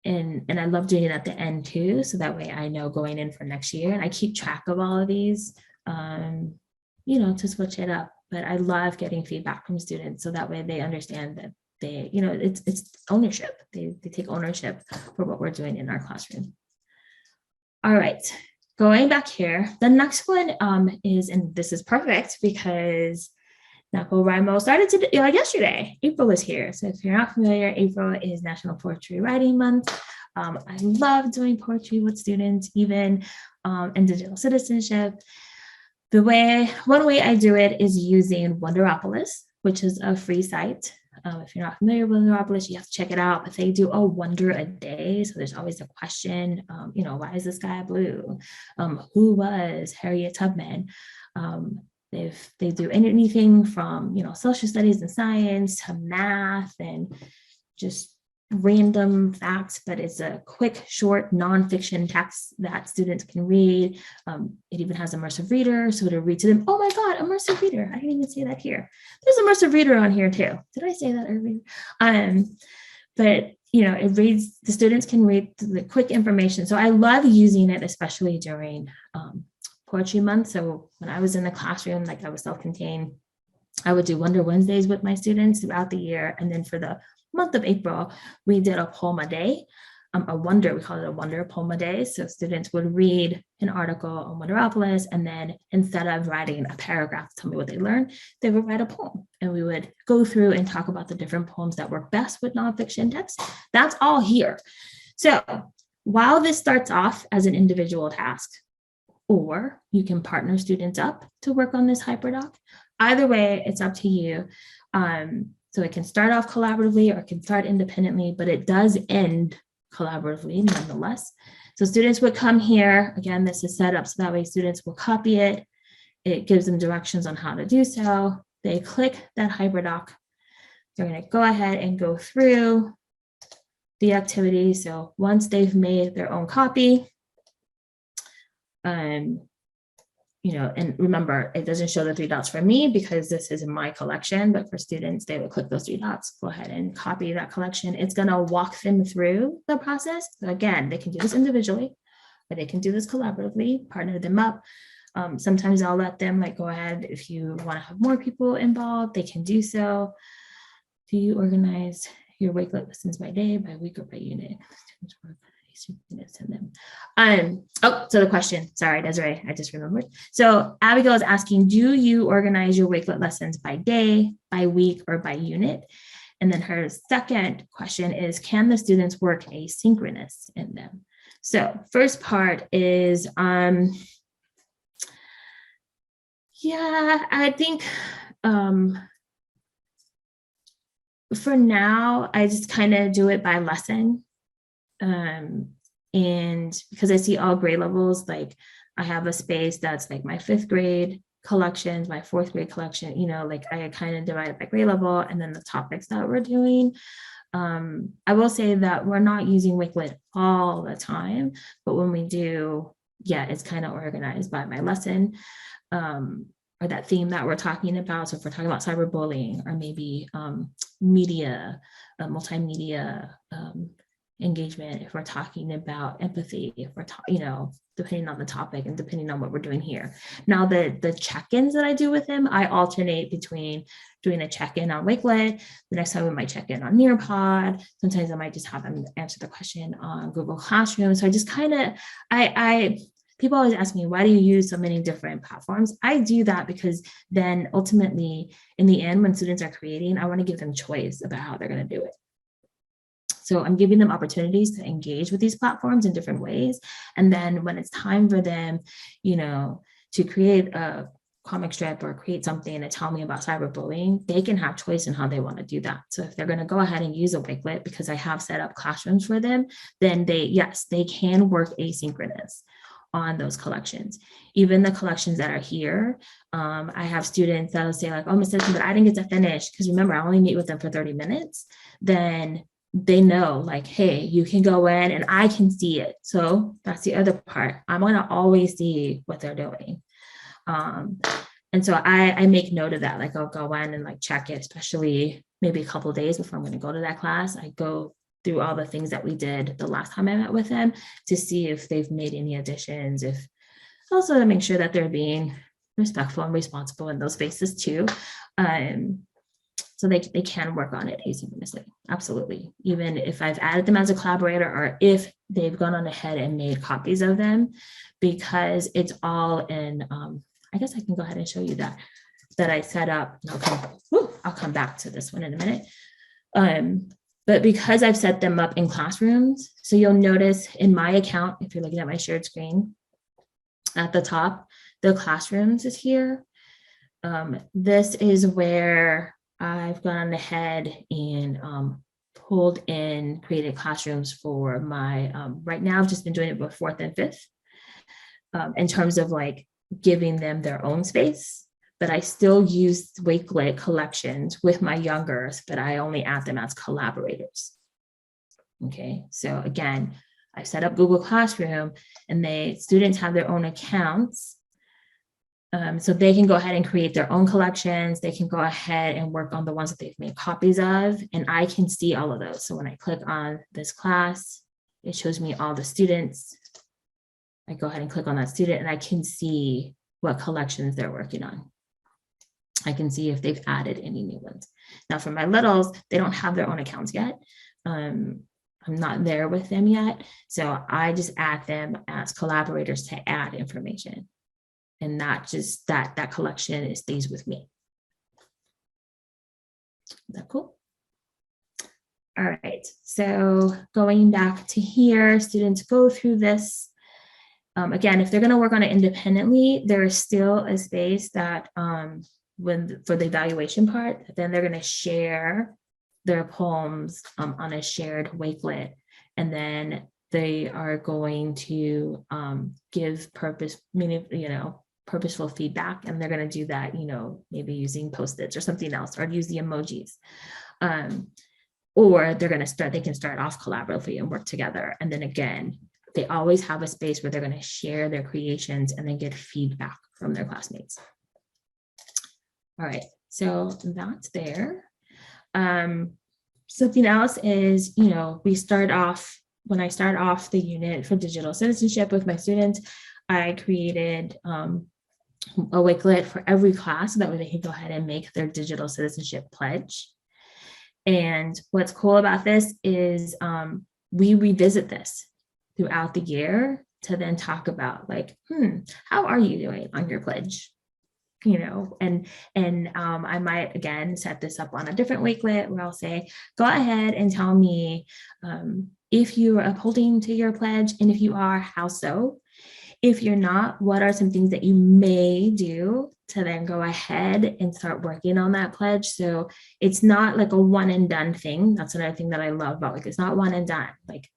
And I love doing it at the end too. So that way I know going in for next year, and I keep track of all of these, to switch it up. But I love getting feedback from students so that way they understand that they, it's ownership. They take ownership for what we're doing in our classroom. All right, going back here, the next one is, and this is perfect because NaCoWriMo started yesterday. April is here. So if you're not familiar, April is National Poetry Writing Month. I love doing poetry with students, even in digital citizenship. One way I do it is using Wonderopolis, which is a free site. If you're not familiar with Wonderopolis, you have to check it out, but they do a wonder a day. So there's always a question, why is the sky blue? Who was Harriet Tubman? They do anything from, social studies and science to math and just random facts, but it's a quick, short, nonfiction text that students can read. It even has immersive reader, so to read to them. Oh my God, immersive reader. I didn't even say that here. There's immersive reader on here too. Did I say that earlier? But it reads, the students can read the quick information. So I love using it, especially during Poetry Month. So when I was in the classroom, like I was self-contained, I would do Wonder Wednesdays with my students throughout the year. And then for the month of April, we did a poem a day, we call it a Wonder Poem a Day. So students would read an article on Wonderopolis, and then instead of writing a paragraph to tell me what they learned, they would write a poem. And we would go through and talk about the different poems that work best with nonfiction text. That's all here. So while this starts off as an individual task, or you can partner students up to work on this hyperdoc, either way, it's up to you. So it can start off collaboratively or it can start independently, but it does end collaboratively nonetheless. So students would come here. Again, this is set up so that way students will copy it. It gives them directions on how to do so. They click that hyperdoc. They're going to go ahead and go through the activity. So once they've made their own copy, and remember, it doesn't show the 3 dots for me because this is in my collection, but for students, they would click those 3 dots, go ahead and copy that collection. It's going to walk them through the process. So again, they can do this individually, or they can do this collaboratively, partner them up. Sometimes I'll let them go ahead. If you want to have more people involved, they can do so. Do you organize your Wakelet lessons by day, by week, or by unit? So the question, sorry, Desiree, I just remembered. So Abigail is asking, do you organize your Wakelet lessons by day, by week, or by unit? And then her second question is, can the students work asynchronous in them? So first part is, I think for now, I just kind of do it by lesson. And because I see all grade levels, like I have a space that's like my 5th grade collections, my 4th grade collection, I kind of divide it by grade level and then the topics that we're doing. I will say that we're not using Wakelet all the time, but when we do, it's kind of organized by my lesson, or that theme that we're talking about. So if we're talking about cyberbullying, or maybe media, multimedia, engagement, if we're talking about empathy, if we're depending on the topic and depending on what we're doing here. Now the check-ins that I do with them, I alternate between doing a check-in on Wakelet. The next time we might check in on Nearpod. Sometimes I might just have them answer the question on Google Classroom. So I just kind of, people always ask me, why do you use so many different platforms? I do that because then ultimately in the end, when students are creating, I want to give them choice about how they're going to do it. So I'm giving them opportunities to engage with these platforms in different ways. And then when it's time for them, to create a comic strip or create something to tell me about cyberbullying, they can have choice in how they want to do that. So if they're going to go ahead and use a Wakelet because I have set up classrooms for them, then they can work asynchronous. on those collections. Even the collections that are here, I have students that'll say like, oh, Ms. Simpson, but I didn't get to finish, because remember, I only meet with them for 30 minutes. Then they know like, hey, you can go in and I can see it. So that's the other part. I'm going to always see what they're doing. And so I make note of that. Like I'll go in and like check it, especially maybe a couple of days before I'm going to go to that class. I go through all the things that we did the last time I met with them to see if they've made any additions, if also to make sure that they're being respectful and responsible in those spaces too. So they can work on it asynchronously, absolutely. Even if I've added them as a collaborator, or if they've gone on ahead and made copies of them, because it's all in, I guess I can go ahead and show you that I set up. I'll come back to this one in a minute. But because I've set them up in classrooms, so you'll notice in my account, if you're looking at my shared screen, at the top, the classrooms is here. This is where I've gone ahead and pulled in, created classrooms for my, right now I've just been doing it with 4th and 5th, in terms of like giving them their own space. But I still use Wakelet collections with my youngers, but I only add them as collaborators. Okay, so again, I set up Google Classroom, and students have their own accounts. So they can go ahead and create their own collections. They can go ahead and work on the ones that they've made copies of, and I can see all of those. So when I click on this class, it shows me all the students. I go ahead and click on that student, and I can see what collections they're working on. I can see if they've added any new ones. Now for my littles, they don't have their own accounts yet. I'm not there with them yet. So I just add them as collaborators to add information. And not just that collection, it stays with me. Is that cool? All right, so going back to here, students go through this. Again, if they're gonna work on it independently, there is still a space that for the evaluation part, then they're gonna share their poems on a shared Wakelet. And then they are going to give purposeful feedback, and they're going to do that, maybe using Post-its or something else, or use the emojis, or they can start off collaboratively and work together. And then again, they always have a space where they're going to share their creations and then get feedback from their classmates. All right, so that's there. Something else is, we start off, when I start off the unit for digital citizenship with my students, I created a Wakelet for every class so that way they can go ahead and make their digital citizenship pledge. And what's cool about this is we revisit this throughout the year to then talk about like, how are you doing on your pledge? And I might again set this up on a different Wakelet where I'll say, go ahead and tell me if you are upholding to your pledge, and if you are, how so? If you're not, what are some things that you may do to then go ahead and start working on that pledge? So it's not like a one and done thing. That's another thing that I love about like, it's not one and done. Like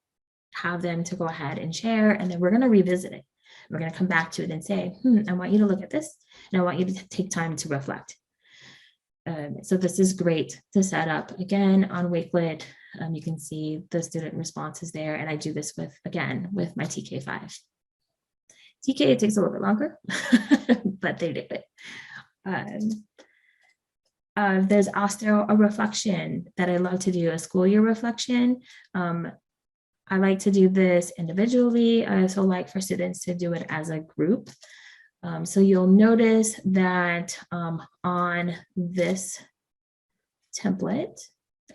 have them to go ahead and share, and then we're going to revisit it. We're going to come back to it and say, I want you to look at this, and I want you to take time to reflect. So this is great to set up again on Wakelet. You can see the student responses there, and I do this with my TK5. TK, it takes a little bit longer, but they do it. There's also a reflection that I love to do, a school year reflection. I like to do this individually. I also like for students to do it as a group. So you'll notice that on this template,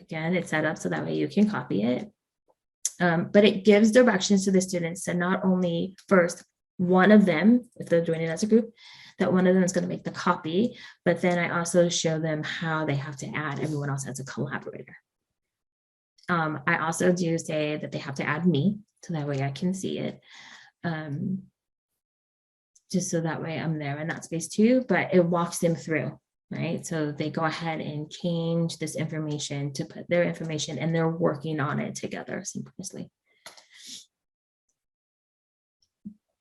again, it's set up so that way you can copy it. But it gives directions to the students to not only first, one of them, if they're doing it as a group, that one of them is going to make the copy, but then I also show them how they have to add everyone else as a collaborator. I also do say that they have to add me, so that way I can see it. Just so that way I'm there in that space too, but it walks them through, right? So they go ahead and change this information to put their information, and they're working on it together synchronously.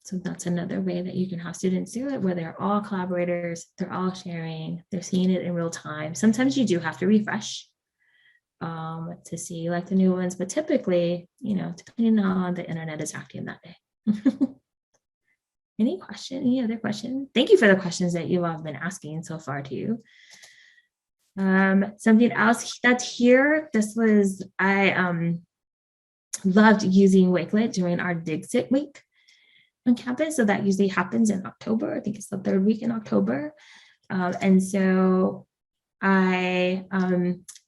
So that's another way that you can have students do it, where they're all collaborators, they're all sharing, they're seeing it in real time. Sometimes you do have to refresh to see like the new ones, but typically, depending on the internet is acting that day. Any other question? Thank you for the questions that you all have been asking so far too. Something else that's here, I loved using Wakelet during our Dixit week on campus. So that usually happens in October. I think it's the 3rd week in October. And so I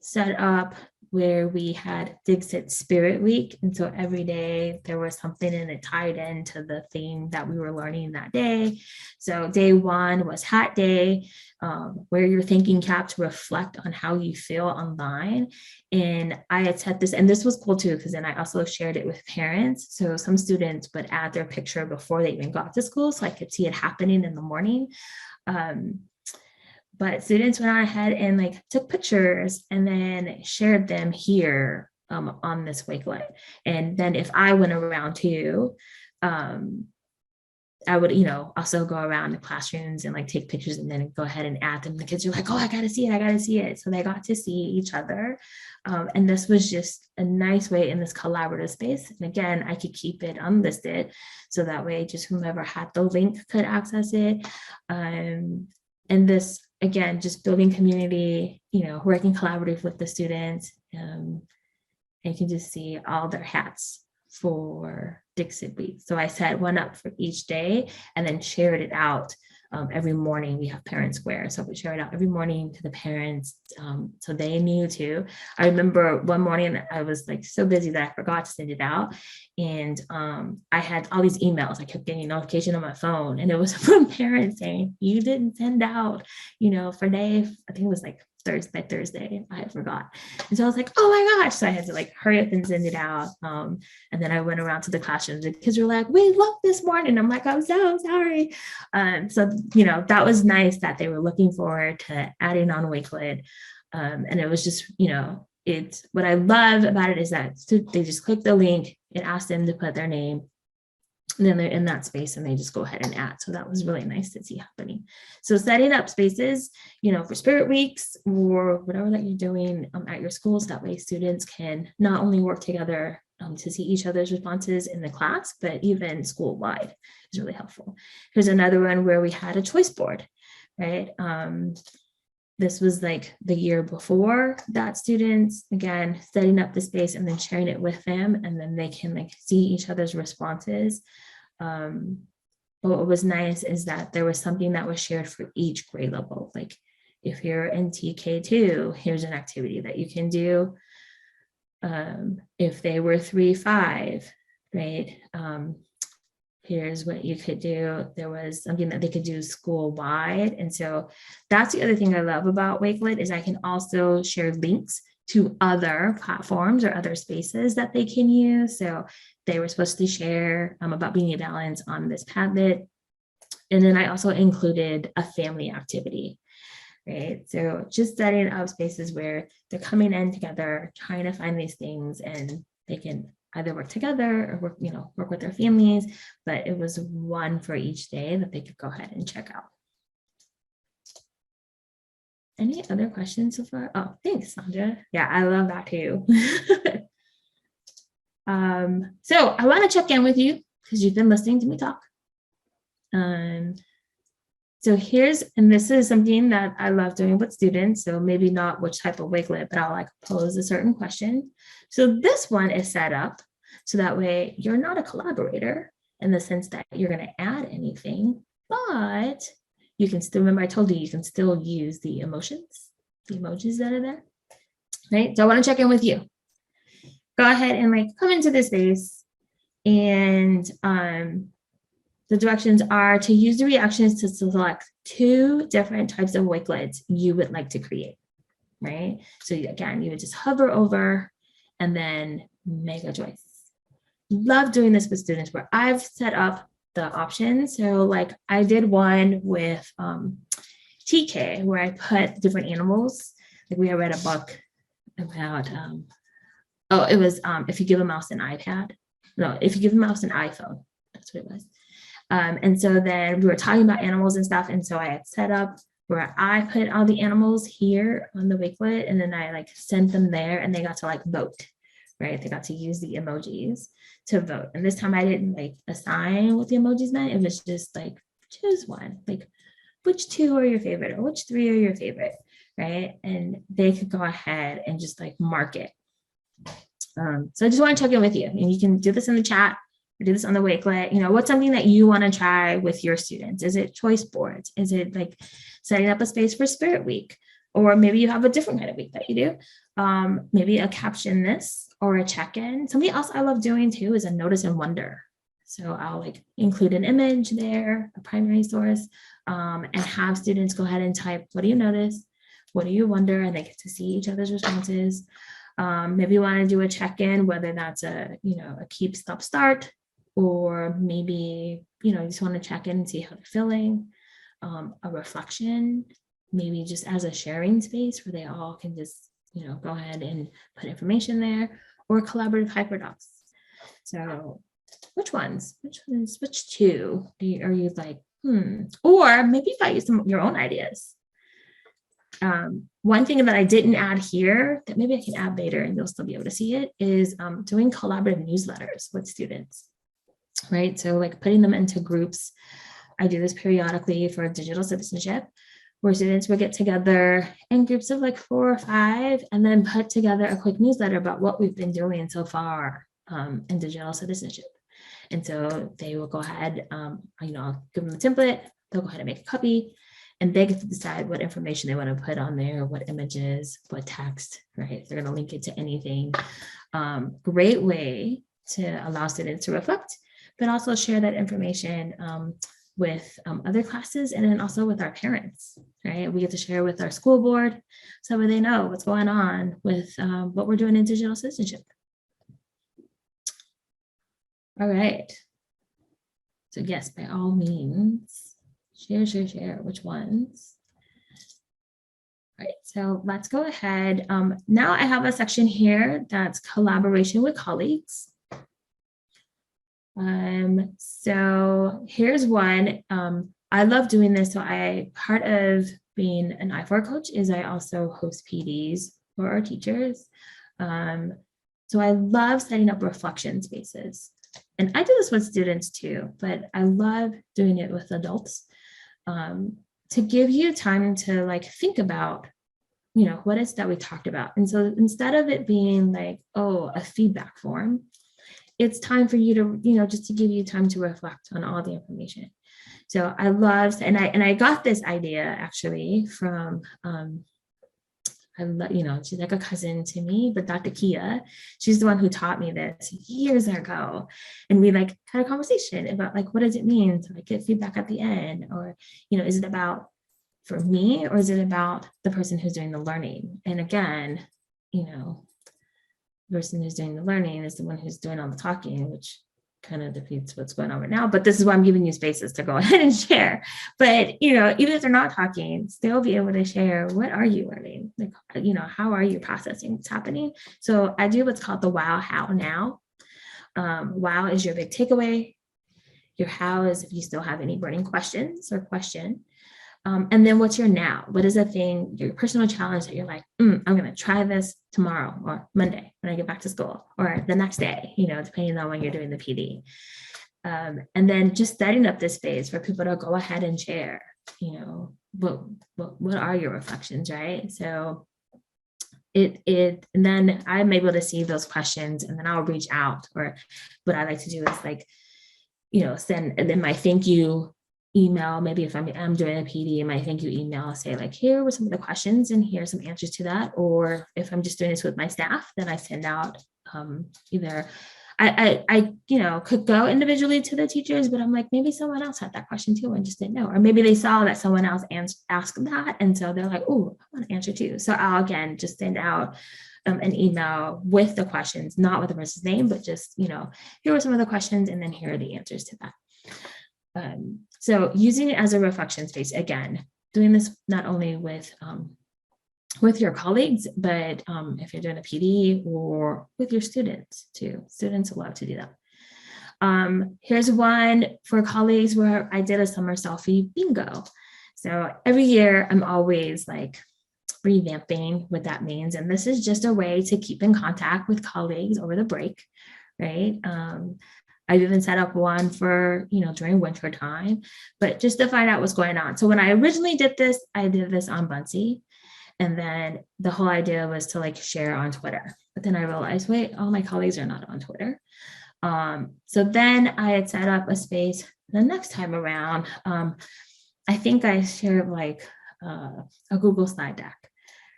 set up where we had Dixit Spirit Week. And so every day there was something and it tied into the theme that we were learning that day. So day 1 was Hat Day, where you're thinking cap to reflect on how you feel online. And I had set this, and this was cool too, because then I also shared it with parents. So some students would add their picture before they even got to school, so I could see it happening in the morning. But students went on ahead and like took pictures and then shared them here on this Wakelet. And then if I went around too, I would, also go around the classrooms and like take pictures and then go ahead and add them. The kids are like, oh, I got to see it. So they got to see each other. And this was just a nice way in this collaborative space. And again, I could keep it unlisted. So that way, just whomever had the link could access it. And this, again, just building community, working collaborative with the students. And you can just see all their hats for Dixit Week. So I set one up for each day and then shared it out every morning. We have Parent Square, so we share it out every morning to the parents, so they knew too. I remember one morning I was like so busy that I forgot to send it out, and I had all these emails. I kept getting a notification on my phone, and it was from parents saying, "You didn't send out, for day." I think it was like Thursday, I forgot. And so I was like, oh my gosh. So I had to like hurry up and send it out. And then I went around to the classrooms. The kids were like, we love this morning. I'm like, I'm so sorry. So, that was nice that they were looking forward to adding on Wakelet. And it was just, it's what I love about it is that they just click the link, it asks them to put their name, and then they're in that space and they just go ahead and add. So that was really nice to see happening. So setting up spaces, for Spirit Weeks or whatever that you're doing at your schools, that way students can not only work together to see each other's responses in the class, but even school-wide is really helpful. Here's another one where we had a choice board, right? This was like the year before that students, again, setting up the space and then sharing it with them, and then they can like see each other's responses. But what was nice is that there was something that was shared for each grade level. Like if you're in TK2, here's an activity that you can do. If they were 3-5, right? Here's what you could do. There was something that they could do school-wide. And so that's the other thing I love about Wakelet is I can also share links to other platforms or other spaces that they can use. So they were supposed to share about being a balance on this Padlet. And then I also included a family activity, right? So just setting up spaces where they're coming in together, trying to find these things, and they can either work together or work with their families, but it was one for each day that they could go ahead and check out. Any other questions so far? Oh, thanks, Sandra. Yeah, I love that too. So I want to check in with you because you've been listening to me talk. So this is something that I love doing with students. So maybe not which type of Wakelet, but I'll like pose a certain question. So this one is set up so that way you're not a collaborator in the sense that you're going to add anything, but you can still, remember I told you can still use the emotions, the emojis that are there, right? So I want to check in with you. Go ahead and like come into this space, and the directions are to use the reactions to select 2 different types of Wakelets you would like to create, right? So again, you would just hover over and then make a choice. Love doing this with students where I've set up the options. So like I did one with TK where I put different animals. Like we had read a book about, it was if you give a mouse an iPad. No, if you give a mouse an iPhone, that's what it was. And so then we were talking about animals and stuff. And so I had set up where I put all the animals here on the Wakelet, and then I like sent them there, and they got to like vote, right? They got to use the emojis to vote. And this time I didn't like assign what the emojis meant. It was just like, choose one, like which two are your favorite or which three are your favorite, right? And they could go ahead and just like mark it. So I just want to check in with you, and you can do this in the chat or do this on the Wakelet. What's something that you want to try with your students? Is it choice boards? Is it like setting up a space for Spirit Week? Or maybe you have a different kind of week that you do. Maybe a caption this or a check-in. Something else I love doing too is a notice and wonder. So I'll like include an image there, a primary source, and have students go ahead and type, what do you notice? What do you wonder? And they get to see each other's responses. Maybe you want to do a check-in, whether that's a keep, stop, start, or maybe, you just want to check in and see how they're feeling. A reflection, maybe just as a sharing space where they all can just, go ahead and put information there, or collaborative hyperdocs. So which two are you like, or maybe if I use some your own ideas. One thing that I didn't add here that maybe I can add later and you'll still be able to see it is doing collaborative newsletters with students, right? So like putting them into groups. I do this periodically for digital citizenship, where students would get together in groups of like 4 or 5 and then put together a quick newsletter about what we've been doing so far in digital citizenship. And so they will go ahead, I'll give them the template, they'll go ahead and make a copy, and they get to decide what information they want to put on there, what images, what text, right? They're going to link it to anything. Great way to allow students to reflect, but also share that information with other classes, and then also with our parents, right? We get to share with our school board so that they know what's going on with what we're doing in digital citizenship. All right. So yes, by all means, share, which ones? All right, so let's go ahead. Now I have a section here that's collaboration with colleagues. So here's one. I love doing this. So part of being an I4 coach is I also host PDs for our teachers. So I love setting up reflection spaces. And I do this with students too, but I love doing it with adults to give you time to like think about, what is that we talked about. And so instead of it being like, oh, a feedback form, it's time for you to, just to give you time to reflect on all the information. So I love, and I got this idea actually from, she's like a cousin to me, but Dr. Kia, she's the one who taught me this years ago. And we like had a conversation about like, what does it mean to like get feedback at the end? Or, is it about for me, or is it about the person who's doing the learning? And again, the person who's doing the learning is the one who's doing all the talking, which kind of defeats what's going on right now. But this is why I'm giving you spaces to go ahead and share. But, even if they're not talking, still be able to share, what are you learning? Like, how are you processing what's happening? So I do what's called the wow, how, now. Wow is your big takeaway. Your how is if you still have any burning questions or question. And then what's your now? What is a thing, your personal challenge that you're like, I'm going to try this tomorrow or Monday when I get back to school, or the next day, depending on when you're doing the PD. And then just setting up this space for people to go ahead and share, what are your reflections, right? So and then I'm able to see those questions, and then I'll reach out, or what I like to do is like, send, and then my thank you email, maybe if I'm doing a PD, my thank you email, say like, here were some of the questions and here's some answers to that. Or if I'm just doing this with my staff, then I send out either I could go individually to the teachers, but I'm like, maybe someone else had that question too and just didn't know, or maybe they saw that someone else asked that, and so they're like, oh, I want to answer too. So I'll again just send out an email with the questions, not with the person's name, but just, here are some of the questions, and then here are the answers to that. So using it as a reflection space, again, doing this not only with your colleagues, but if you're doing a PD or with your students too. Students love to do that. Here's one for colleagues where I did a summer selfie bingo. So every year I'm always like revamping what that means. And this is just a way to keep in contact with colleagues over the break, right? I've even set up one for, during winter time, but just to find out what's going on. So when I originally did this, I did this on Bunsy. And then the whole idea was to like share on Twitter. But then I realized, wait, all my colleagues are not on Twitter. So then I had set up a space the next time around. I think I shared like a Google slide deck,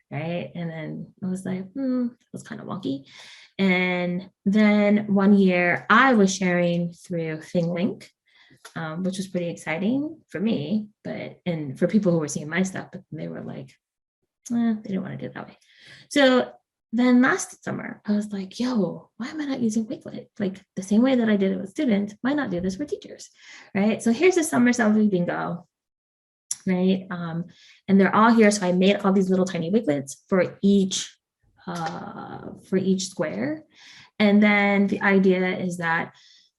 right? And then I was like, it was kind of wonky. And then one year I was sharing through ThingLink, which was pretty exciting for me, and for people who were seeing my stuff, but they were like, they didn't want to do it that way. So then last summer, I was like, yo, why am I not using Wakelet? Like the same way that I did it with students, why not do this for teachers, right? So here's a summer selfie bingo, right? And they're all here. So I made all these little tiny Wakelets for each square. And then the idea is that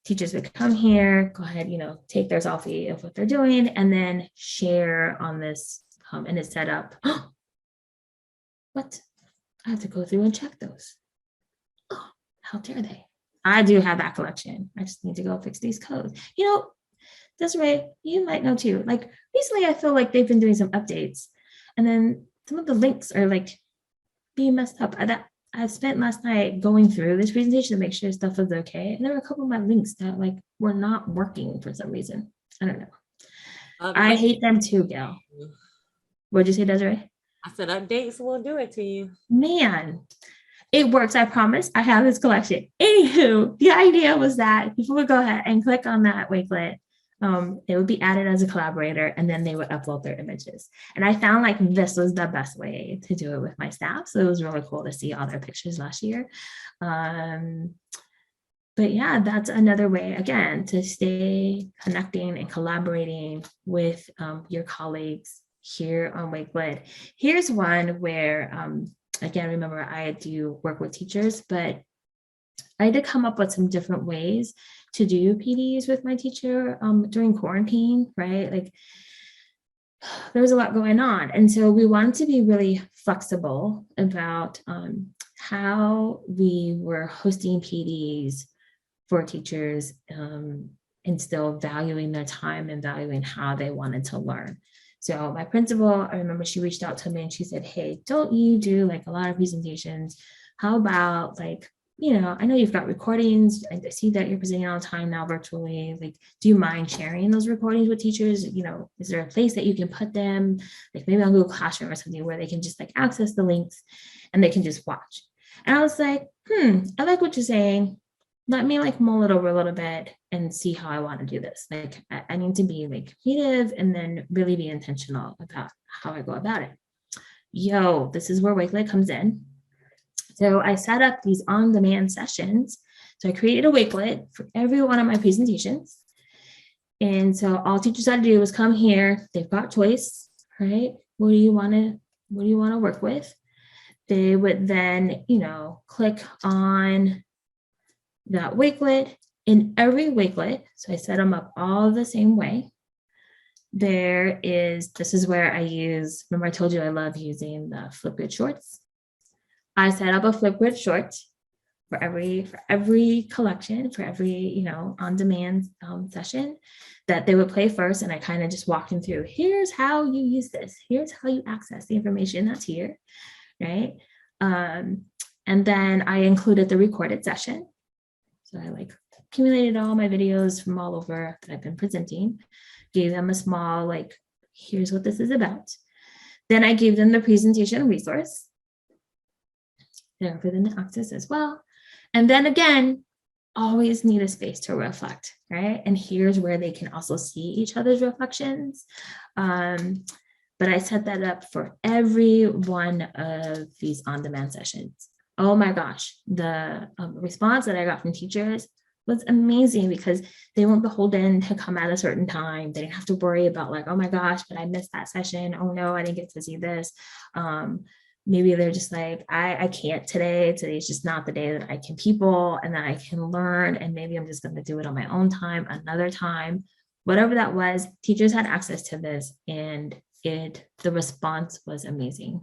teachers would come here, go ahead, take their selfie of what they're doing, and then share on this, and it's set up. What? I have to go through and check those. Oh, how dare they? I do have that collection. I just need to go fix these codes. Desiree, you might know too. Like recently, I feel like they've been doing some updates, and then some of the links are like being messed up. I spent last night going through this presentation to make sure stuff was okay, and there were a couple of my links that like were not working for some reason. I don't know. I hate them too, Gail. What'd you say, Desiree? I said updates will do it to you. Man, it works. I promise. I have this collection. Anywho, the idea was that people would go ahead and click on that Wakelet. They would be added as a collaborator, and then they would upload their images. And I found like this was the best way to do it with my staff. So it was really cool to see all their pictures last year. But yeah, that's another way, again, to stay connecting and collaborating with your colleagues here on Wakelet. Here's one where, again, remember I do work with teachers, but I had to come up with some different ways to do PDs with my teacher during quarantine, right? Like there was a lot going on. And so we wanted to be really flexible about how we were hosting PDs for teachers and still valuing their time and valuing how they wanted to learn. So my principal, I remember she reached out to me and she said, hey, don't you do like a lot of presentations? How about like, I know you've got recordings. I see that you're presenting all the time now virtually. Like, do you mind sharing those recordings with teachers? Is there a place that you can put them? Like maybe on Google Classroom or something where they can just like access the links and they can just watch. And I was like, I like what you're saying. Let me like mull it over a little bit and see how I want to do this. Like I need to be like creative and then really be intentional about how I go about it. This is where Wakelet comes in. So I set up these on-demand sessions. So I created a Wakelet for every one of my presentations. And so all teachers had to do was come here. They've got choice, right? What do you want to work with? They would then, click on that Wakelet. In every Wakelet, so I set them up all the same way. This is where I use, remember I told you I love using the Flipgrid shorts. I set up a Flipgrid short for every collection, for every, on-demand session that they would play first. And I kind of just walked them through, here's how you use this. Here's how you access the information that's here, right? And then I included the recorded session. So I like accumulated all my videos from all over that I've been presenting, gave them a small, like, here's what this is about. Then I gave them the presentation resource there for them to access as well. And then again, always need a space to reflect, right? And here's where they can also see each other's reflections. But I set that up for every one of these on-demand sessions. Oh my gosh, the response that I got from teachers was amazing because they weren't beholden to come at a certain time. They didn't have to worry about like, oh my gosh, but I missed that session. Oh no, I didn't get to see this. maybe they're just like, I can't today. Today's just not the day that I can people and that I can learn. And maybe I'm just going to do it on my own time, another time, whatever that was. Teachers had access to this, and the response was amazing.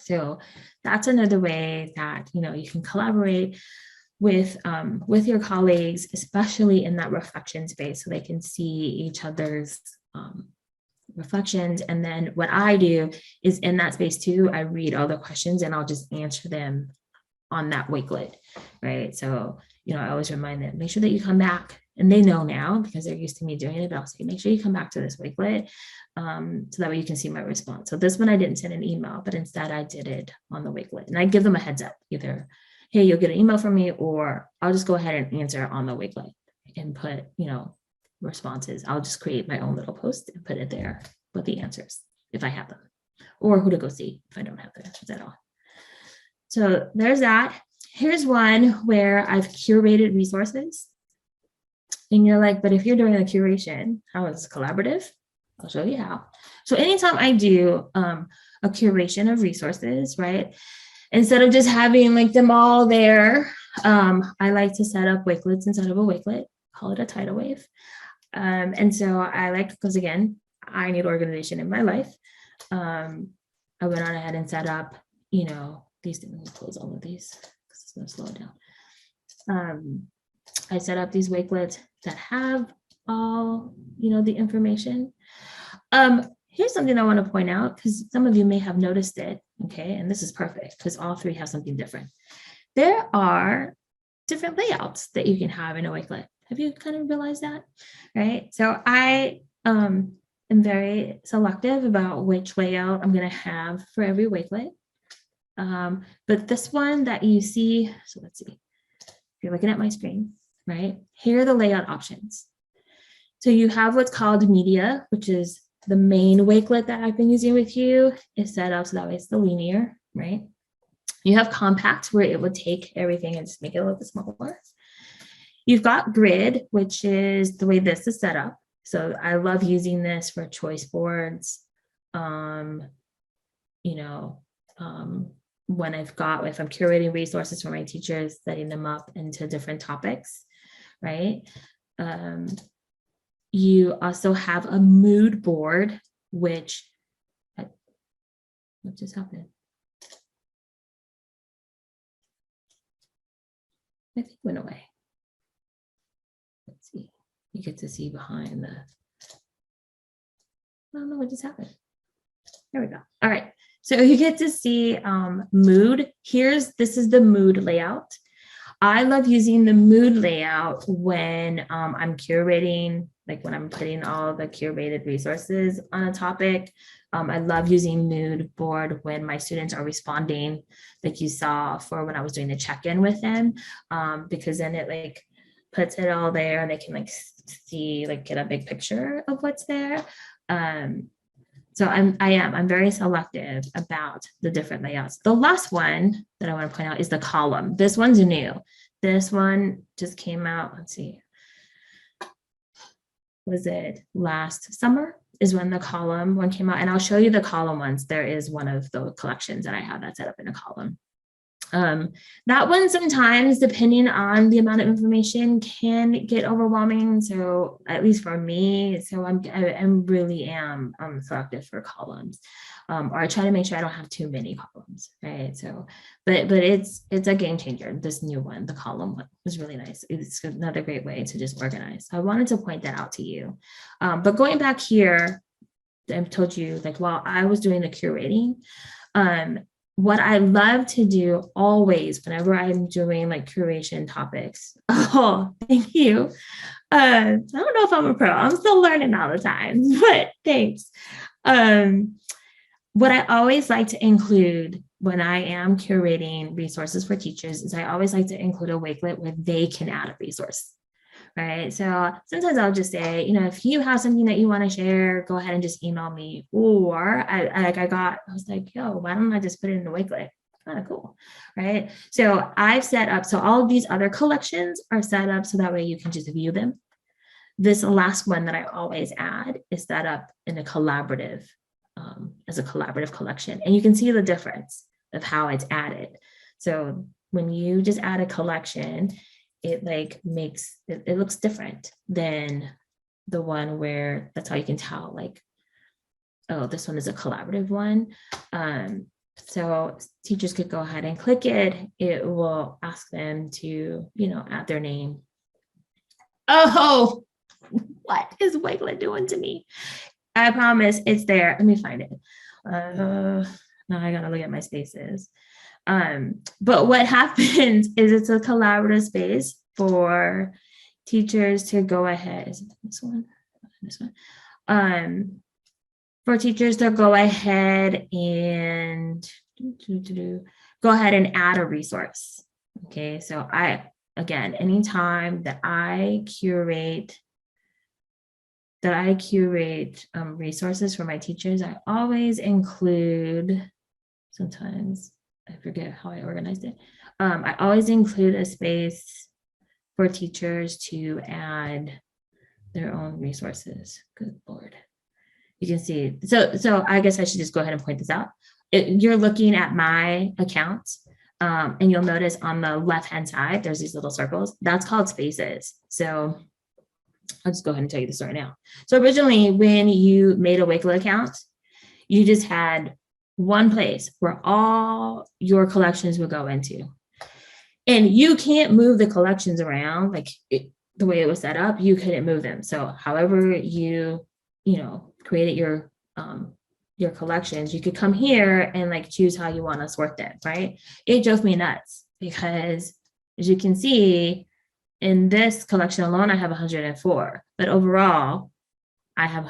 So that's another way that, you can collaborate with your colleagues, especially in that reflection space, so they can see each other's reflections. And then what I do is, in that space too, I read all the questions and I'll just answer them on that Wakelet, right? So, I always remind them, make sure that you come back. And they know now because they're used to me doing it, but I'll say, make sure you come back to this Wakelet, so that way you can see my response. So this one I didn't send an email, but instead I did it on the Wakelet. And I give them a heads up, either, hey, you'll get an email from me, or I'll just go ahead and answer on the Wakelet and put, responses. I'll just create my own little post and put it there with the answers if I have them, or who to go see if I don't have the answers at all. So there's that. Here's one where I've curated resources. And you're like, but if you're doing a curation, how is it collaborative? I'll show you how. So anytime I do a curation of resources, right, instead of just having like them all there, I like to set up Wakelets inside of a Wakelet, call it a tidal wave. And so I like, because again, I need organization in my life. I went on ahead and set up, these, let me close all of these because it's going to slow it down. I set up these Wakelets that have all, the information. Here's something I want to point out, because some of you may have noticed it, okay? And this is perfect because all three have something different. There are different layouts that you can have in a Wakelet. Have you kind of realized that, right? So I am very selective about which layout I'm going to have for every Wakelet. But this one that you see, so let's see, if you're looking at my screen, right? Here are the layout options. So you have what's called media, which is the main Wakelet that I've been using with you, is set up so that way it's the linear, right? You have compact, where it would take everything and just make it a little bit smaller. You've got grid, which is the way this is set up. So I love using this for choice boards. When if I'm curating resources for my teachers, setting them up into different topics, right? You also have a mood board, which, what just happened? I think it went away. Let's see. You get to see behind the, I don't know what just happened. There we go. All right. So you get to see mood. This is the mood layout. I love using the mood layout when I'm curating, like when I'm putting all the curated resources on a topic. I love using mood board when my students are responding, like you saw for when I was doing the check-in with them, because then it like puts it all there and they can like see, like get a big picture of what's there. So I'm very selective about the different layouts. The last one that I want to point out is the column. This one's new. This one just came out, let's see. Was it last summer is when the column one came out, and I'll show you the column ones. There is one of the collections that I have that's set up in a column. That one sometimes, depending on the amount of information, can get overwhelming. So at least for me, so I really am selective for columns, or I try to make sure I don't have too many columns, right? So, but it's a game changer. This new one, the column one, was really nice. It's another great way to just organize. I wanted to point that out to you. But going back here, I've told you, like, while I was doing the curating, what I love to do always whenever I'm doing like curation topics. Oh, thank you. I don't know if I'm a pro. I'm still learning all the time, but thanks. What I always like to include when I am curating resources for teachers is I always like to include a Wakelet where they can add a resource. Right. So sometimes I'll just say, if you have something that you want to share, go ahead and just email me. Or I was like, yo, why don't I just put it in the Wakelet? Kind of cool. Right. So I've set up, so all of these other collections are set up so that way you can just view them. This last one that I always add is set up in a collaborative as a collaborative collection. And you can see the difference of how it's added. So when you just add a collection, it like makes it looks different than the one where that's how you can tell like, oh, this one is a collaborative one. So teachers could go ahead and click it. It will ask them to, add their name. Oh, what is Wakelet doing to me? I promise it's there. Let me find it. Now I gotta look at my spaces. But what happens is it's a collaborative space for teachers to go ahead. Is it this one? This one. For teachers to go ahead and go ahead and add a resource. Okay, so anytime that I curate resources for my teachers, I always include, sometimes I forget how I organized it. I always include a space for teachers to add their own resources. Good Lord. You can see, so I guess I should just go ahead and point this out. You're looking at my account, and you'll notice on the left-hand side, there's these little circles. That's called spaces. So I'll just go ahead and tell you the story now. So originally, when you made a Wakelet account, you just had one place where all your collections would go into. And you can't move the collections around, like the way it was set up, you couldn't move them. So however you created your collections, you could come here and like choose how you want to sort them, right? It drove me nuts because, as you can see, in this collection alone, I have 104, but overall, I have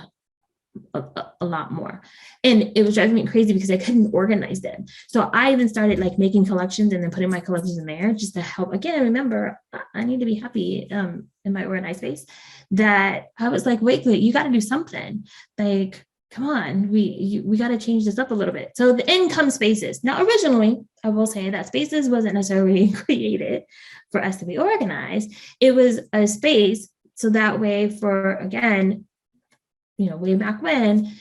a lot more. And it was driving me crazy because I couldn't organize them. So I even started like making collections and then putting my collections in there just to help. Again, remember, I need to be happy in my organized space. That I was like, Wakelet, you got to do something. Like, come on, we got to change this up a little bit. So the income spaces. Now, originally, I will say that spaces wasn't necessarily created for us to be organized. It was a space so that way for, again, way back when,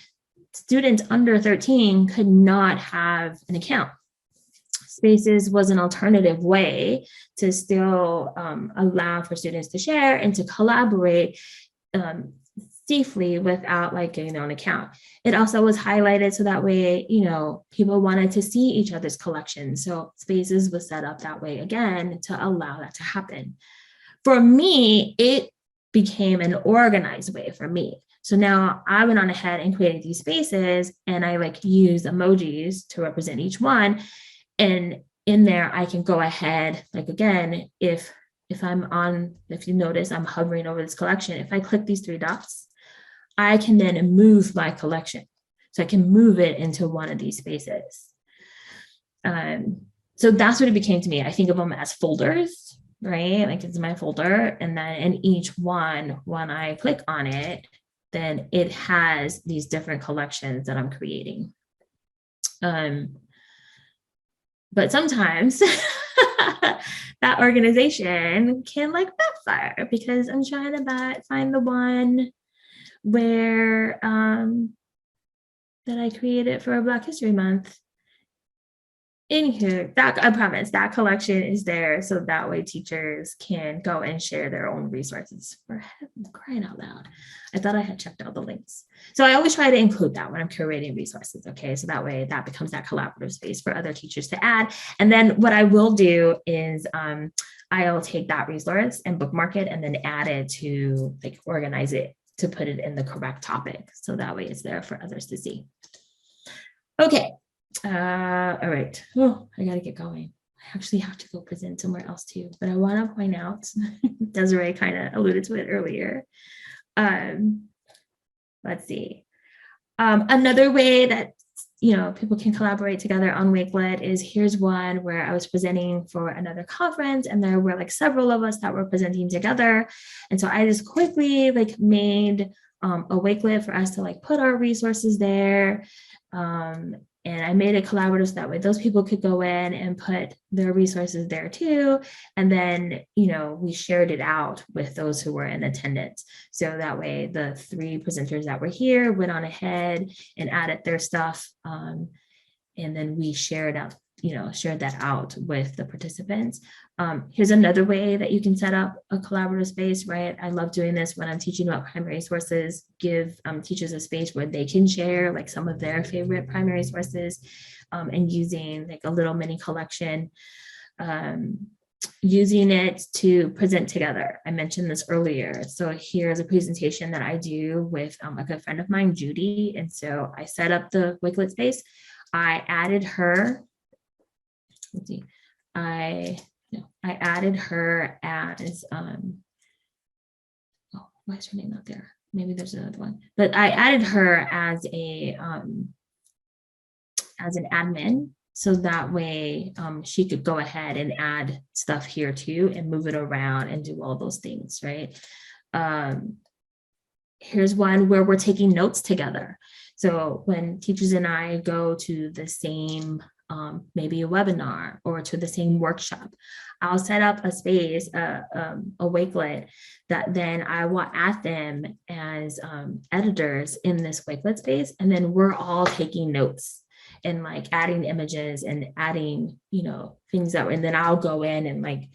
students under 13 could not have an account. Spaces was an alternative way to still allow for students to share and to collaborate safely without like getting their own account. It also was highlighted so that way, people wanted to see each other's collections. So Spaces was set up that way again to allow that to happen. For me, it became an organized way for me. So now I went on ahead and created these spaces and I like use emojis to represent each one. And in there, I can go ahead, like, again, if you notice, I'm hovering over this collection. If I click these three dots, I can then move my collection. So I can move it into one of these spaces. So that's what it became to me. I think of them as folders, right? Like it's my folder. And then in each one, when I click on it, then it has these different collections that I'm creating. But sometimes that organization can like backfire because I'm trying to find the one where that I created for Black History Month. Anywho, that I promise that collection is there so that way teachers can go and share their own resources. For crying out loud, I thought I had checked out the links. So I always try to include that when I'm curating resources. Okay, so that way that becomes that collaborative space for other teachers to add. And then what I will do is I'll take that resource and bookmark it and then add it to like organize it to put it in the correct topic. So that way it's there for others to see. Okay. All right. Oh, I gotta get going. I actually have to go present somewhere else too, but I want to point out, Desiree kind of alluded to it earlier. Let's see. Another way that people can collaborate together on Wakelet is here's one where I was presenting for another conference and there were like several of us that were presenting together. And so I just quickly like made a Wakelet for us to like put our resources there. And I made it collaborative so that way those people could go in and put their resources there too. And then, we shared it out with those who were in attendance. So that way the 3 presenters that were here went on ahead and added their stuff. And then we shared that out with the participants. Here's another way that you can set up a collaborative space, right? I love doing this when I'm teaching about primary sources, give teachers a space where they can share like some of their favorite primary sources, and using like a little mini collection, using it to present together. I mentioned this earlier. So here's a presentation that I do with a good friend of mine, Judy. And so I set up the Wakelet space. I added her. Let's see. I added her as why is her name not there? Maybe there's another one, but I added her as an admin, so that way she could go ahead and add stuff here too and move it around and do all those things, right? Here's one where we're taking notes together. So when teachers and I go to the same maybe a webinar or to the same workshop, I'll set up a space, a Wakelet that then I will add them as editors in this Wakelet space. And then we're all taking notes and like adding images and adding, things that, and then I'll go in and like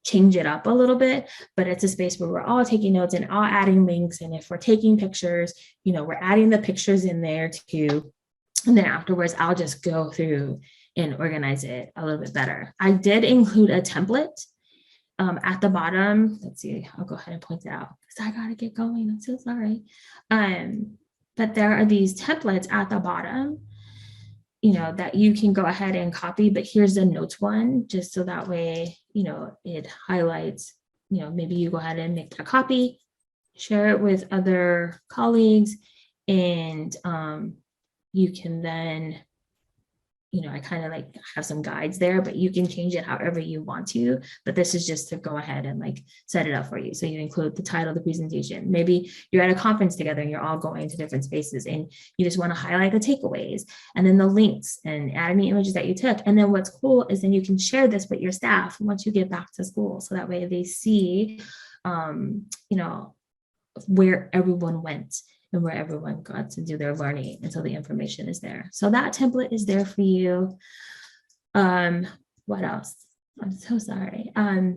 change it up a little bit, but it's a space where we're all taking notes and all adding links. And if we're taking pictures, we're adding the pictures in there too. And then afterwards, I'll just go through and organize it a little bit better. I did include a template at the bottom. Let's see, I'll go ahead and point it out because I gotta get going. I'm so sorry. But there are these templates at the bottom, that you can go ahead and copy, but here's the notes one, just so that way, it highlights, maybe you go ahead and make a copy, share it with other colleagues, and you can then, I kind of like have some guides there, but you can change it however you want to. But this is just to go ahead and like set it up for you. So you include the title of the presentation. Maybe you're at a conference together and you're all going to different spaces and you just want to highlight the takeaways and then the links and add any images that you took. And then what's cool is then you can share this with your staff once you get back to school. So that way they see, where everyone went and where everyone got to do their learning until the information is there. So that template is there for you. What else? I'm so sorry. I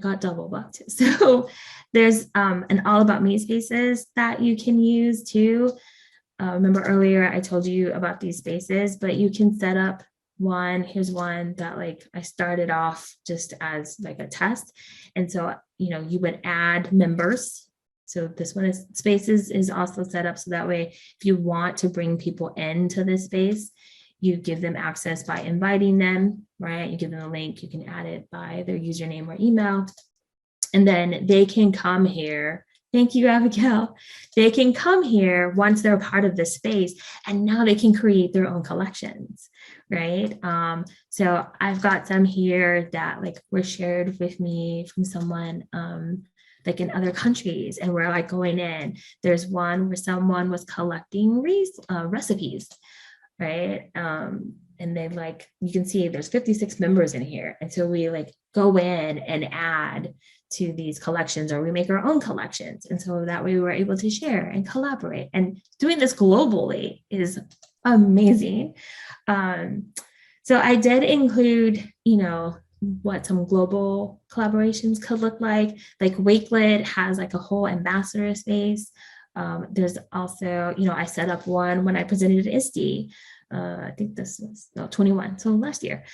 got double booked. So there's an all about me spaces that you can use too. Remember earlier I told you about these spaces, but you can set up one. Here's one that like I started off just as like a test. And so, you would add members. So this one is spaces is also set up so that way if you want to bring people into this space, you give them access by inviting them, right? You give them a link, you can add it by their username or email, and then they can come here. Thank you, Abigail. They can come here once they're part of the space, and now they can create their own collections, right? So I've got some here that like were shared with me from someone like in other countries, and we're like going in. There's one where someone was collecting recipes, right? And they like, you can see there's 56 members in here. And so we like go in and add to these collections, or we make our own collections. And so that way we're able to share and collaborate, and doing this globally is amazing. So I did include, what some global collaborations could look like Wakelet has like a whole ambassador space. There's also, I set up one when I presented at ISTE. I think this was 21, so last year,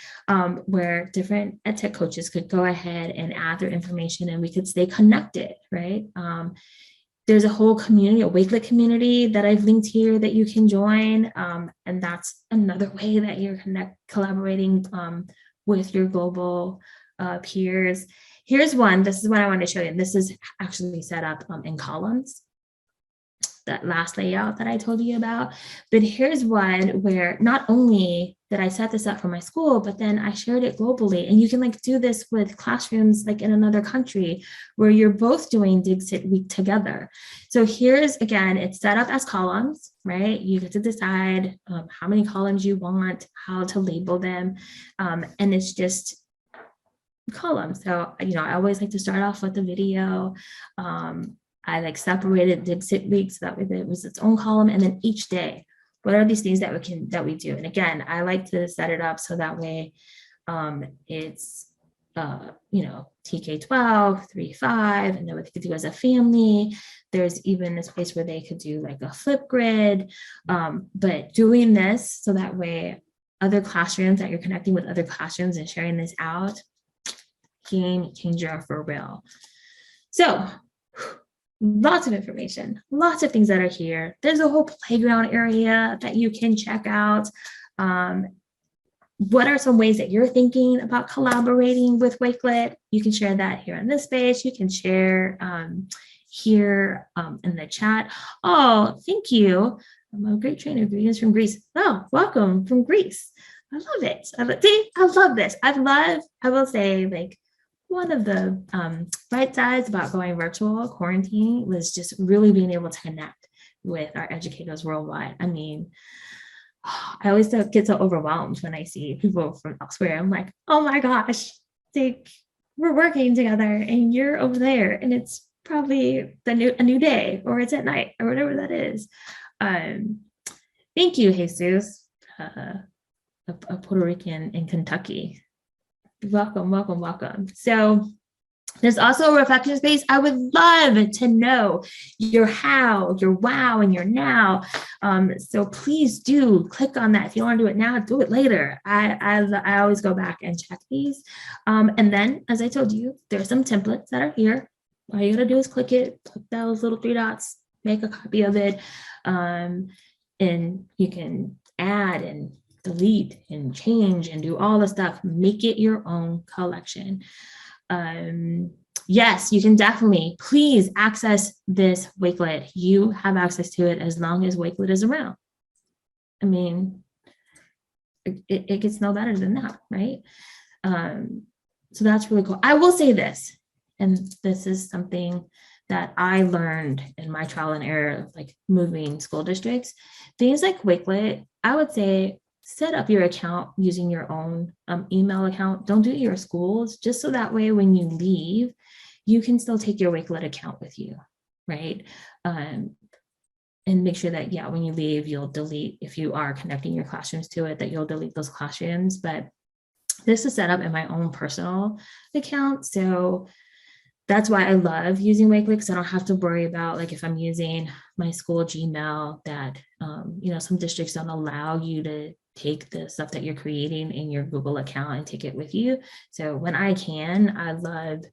where different ed tech coaches could go ahead and add their information and we could stay connected, right? There's a whole community, a Wakelet community that I've linked here that you can join. And that's another way that you're collaborating with your global peers. Here's one, this is what I want to show you. And this is actually set up in columns. that last layout that I told you about. But here's one where not only did I set this up for my school, but then I shared it globally. And you can like do this with classrooms like in another country where you're both doing Dixit Week together. So here's, again, it's set up as columns, right? You get to decide how many columns you want, how to label them. And it's just columns. So, I always like to start off with the video. I like separated Dixit Week so that way it was its own column, and then each day, what are these things that we do? And again, I like to set it up so that way it's TK12, 3-5, and then what they could do as a family. There's even this place where they could do like a flip grid, but doing this so that way other classrooms that you're connecting with other classrooms and sharing this out, game changer for real. So lots of information, lots of things that are here. There's a whole playground area that you can check out. What are some ways that you're thinking about collaborating with Wakelet? You can share that here on this page. You can share here in the chat. Oh, thank you. I'm a great trainer. Greetings from Greece. Oh, welcome from Greece. I love it. I love this. I will say, like, one of the bright sides about going virtual quarantine was just really being able to connect with our educators worldwide. I mean, I always get so overwhelmed when I see people from elsewhere. I'm like, oh my gosh, like we're working together and you're over there and it's probably a new day, or it's at night, or whatever that is. Thank you, Jesus, a Puerto Rican in Kentucky. Welcome, welcome, welcome. So there's also a reflection space. I would love to know your how, your wow, and your now. So please do click on that. If you want to do it now, do it later. I always go back and check these. And then, as I told you, there's some templates that are here. All you gotta do is click those little 3 dots, make a copy of it, and you can add and delete and change and do all the stuff. Make it your own collection. Yes, you can definitely, please access this Wakelet. You have access to it as long as Wakelet is around. I mean, it gets no better than that, right? So that's really cool. I will say this, and this is something that I learned in my trial and error of like moving school districts. Things like Wakelet, I would say, set up your account using your own email account. Don't do it your schools, just so that way when you leave, you can still take your Wakelet account with you, right? And make sure that, yeah, when you leave, you'll delete, if you are connecting your classrooms to it, that you'll delete those classrooms. But this is set up in my own personal account. So that's why I love using Wakelet, because I don't have to worry about, like, if I'm using my school Gmail, that, some districts don't allow you to take the stuff that you're creating in your Google account and take it with you. So when I can, I love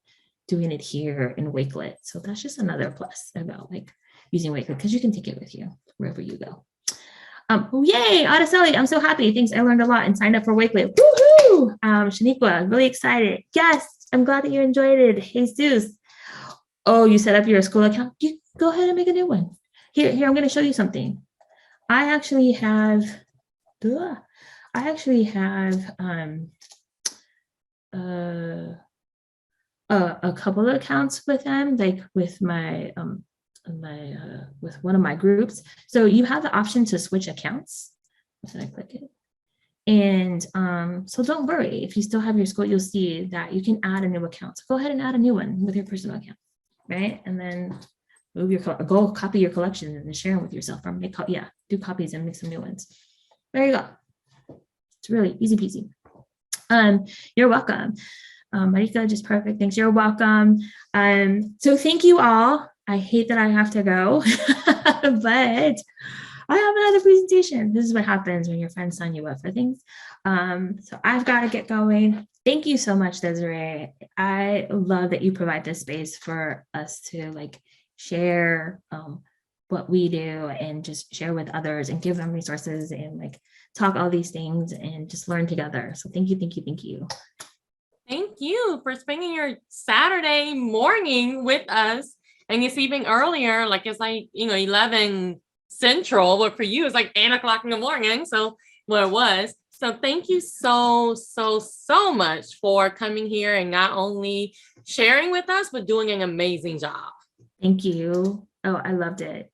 doing it here in Wakelet. So that's just another plus about like using Wakelet, because you can take it with you wherever you go. Yay, Araceli, I'm so happy. Thanks, I learned a lot and signed up for Wakelet. Woohoo! Shaniqua, really excited. Yes, I'm glad that you enjoyed it. Jesus. Oh, you set up your school account? You go ahead and make a new one. Here, I'm going to show you something. I actually have a couple of accounts with them, like with my with one of my groups. So you have the option to switch accounts. So I click it. And so don't worry, if you still have your school, you'll see that you can add a new account. So go ahead and add a new one with your personal account, right? And then go copy your collection and share them with yourself, or do copies and make some new ones. There you go. It's really easy peasy. You're welcome. Marika, just perfect. Thanks. You're welcome. So thank you all. I hate that I have to go, but I have another presentation. This is what happens when your friends sign you up for things. So I've got to get going. Thank you so much, Desiree. I love that you provide this space for us to like share what we do and just share with others and give them resources and like talk all these things and just learn together. So thank you, thank you, thank you. Thank you for spending your Saturday morning with us. And it's even earlier, like it's like, 11 Central, but for you, it's like 8 o'clock in the morning. So, well, it was. So thank you so much for coming here and not only sharing with us, but doing an amazing job. Thank you. Oh, I loved it.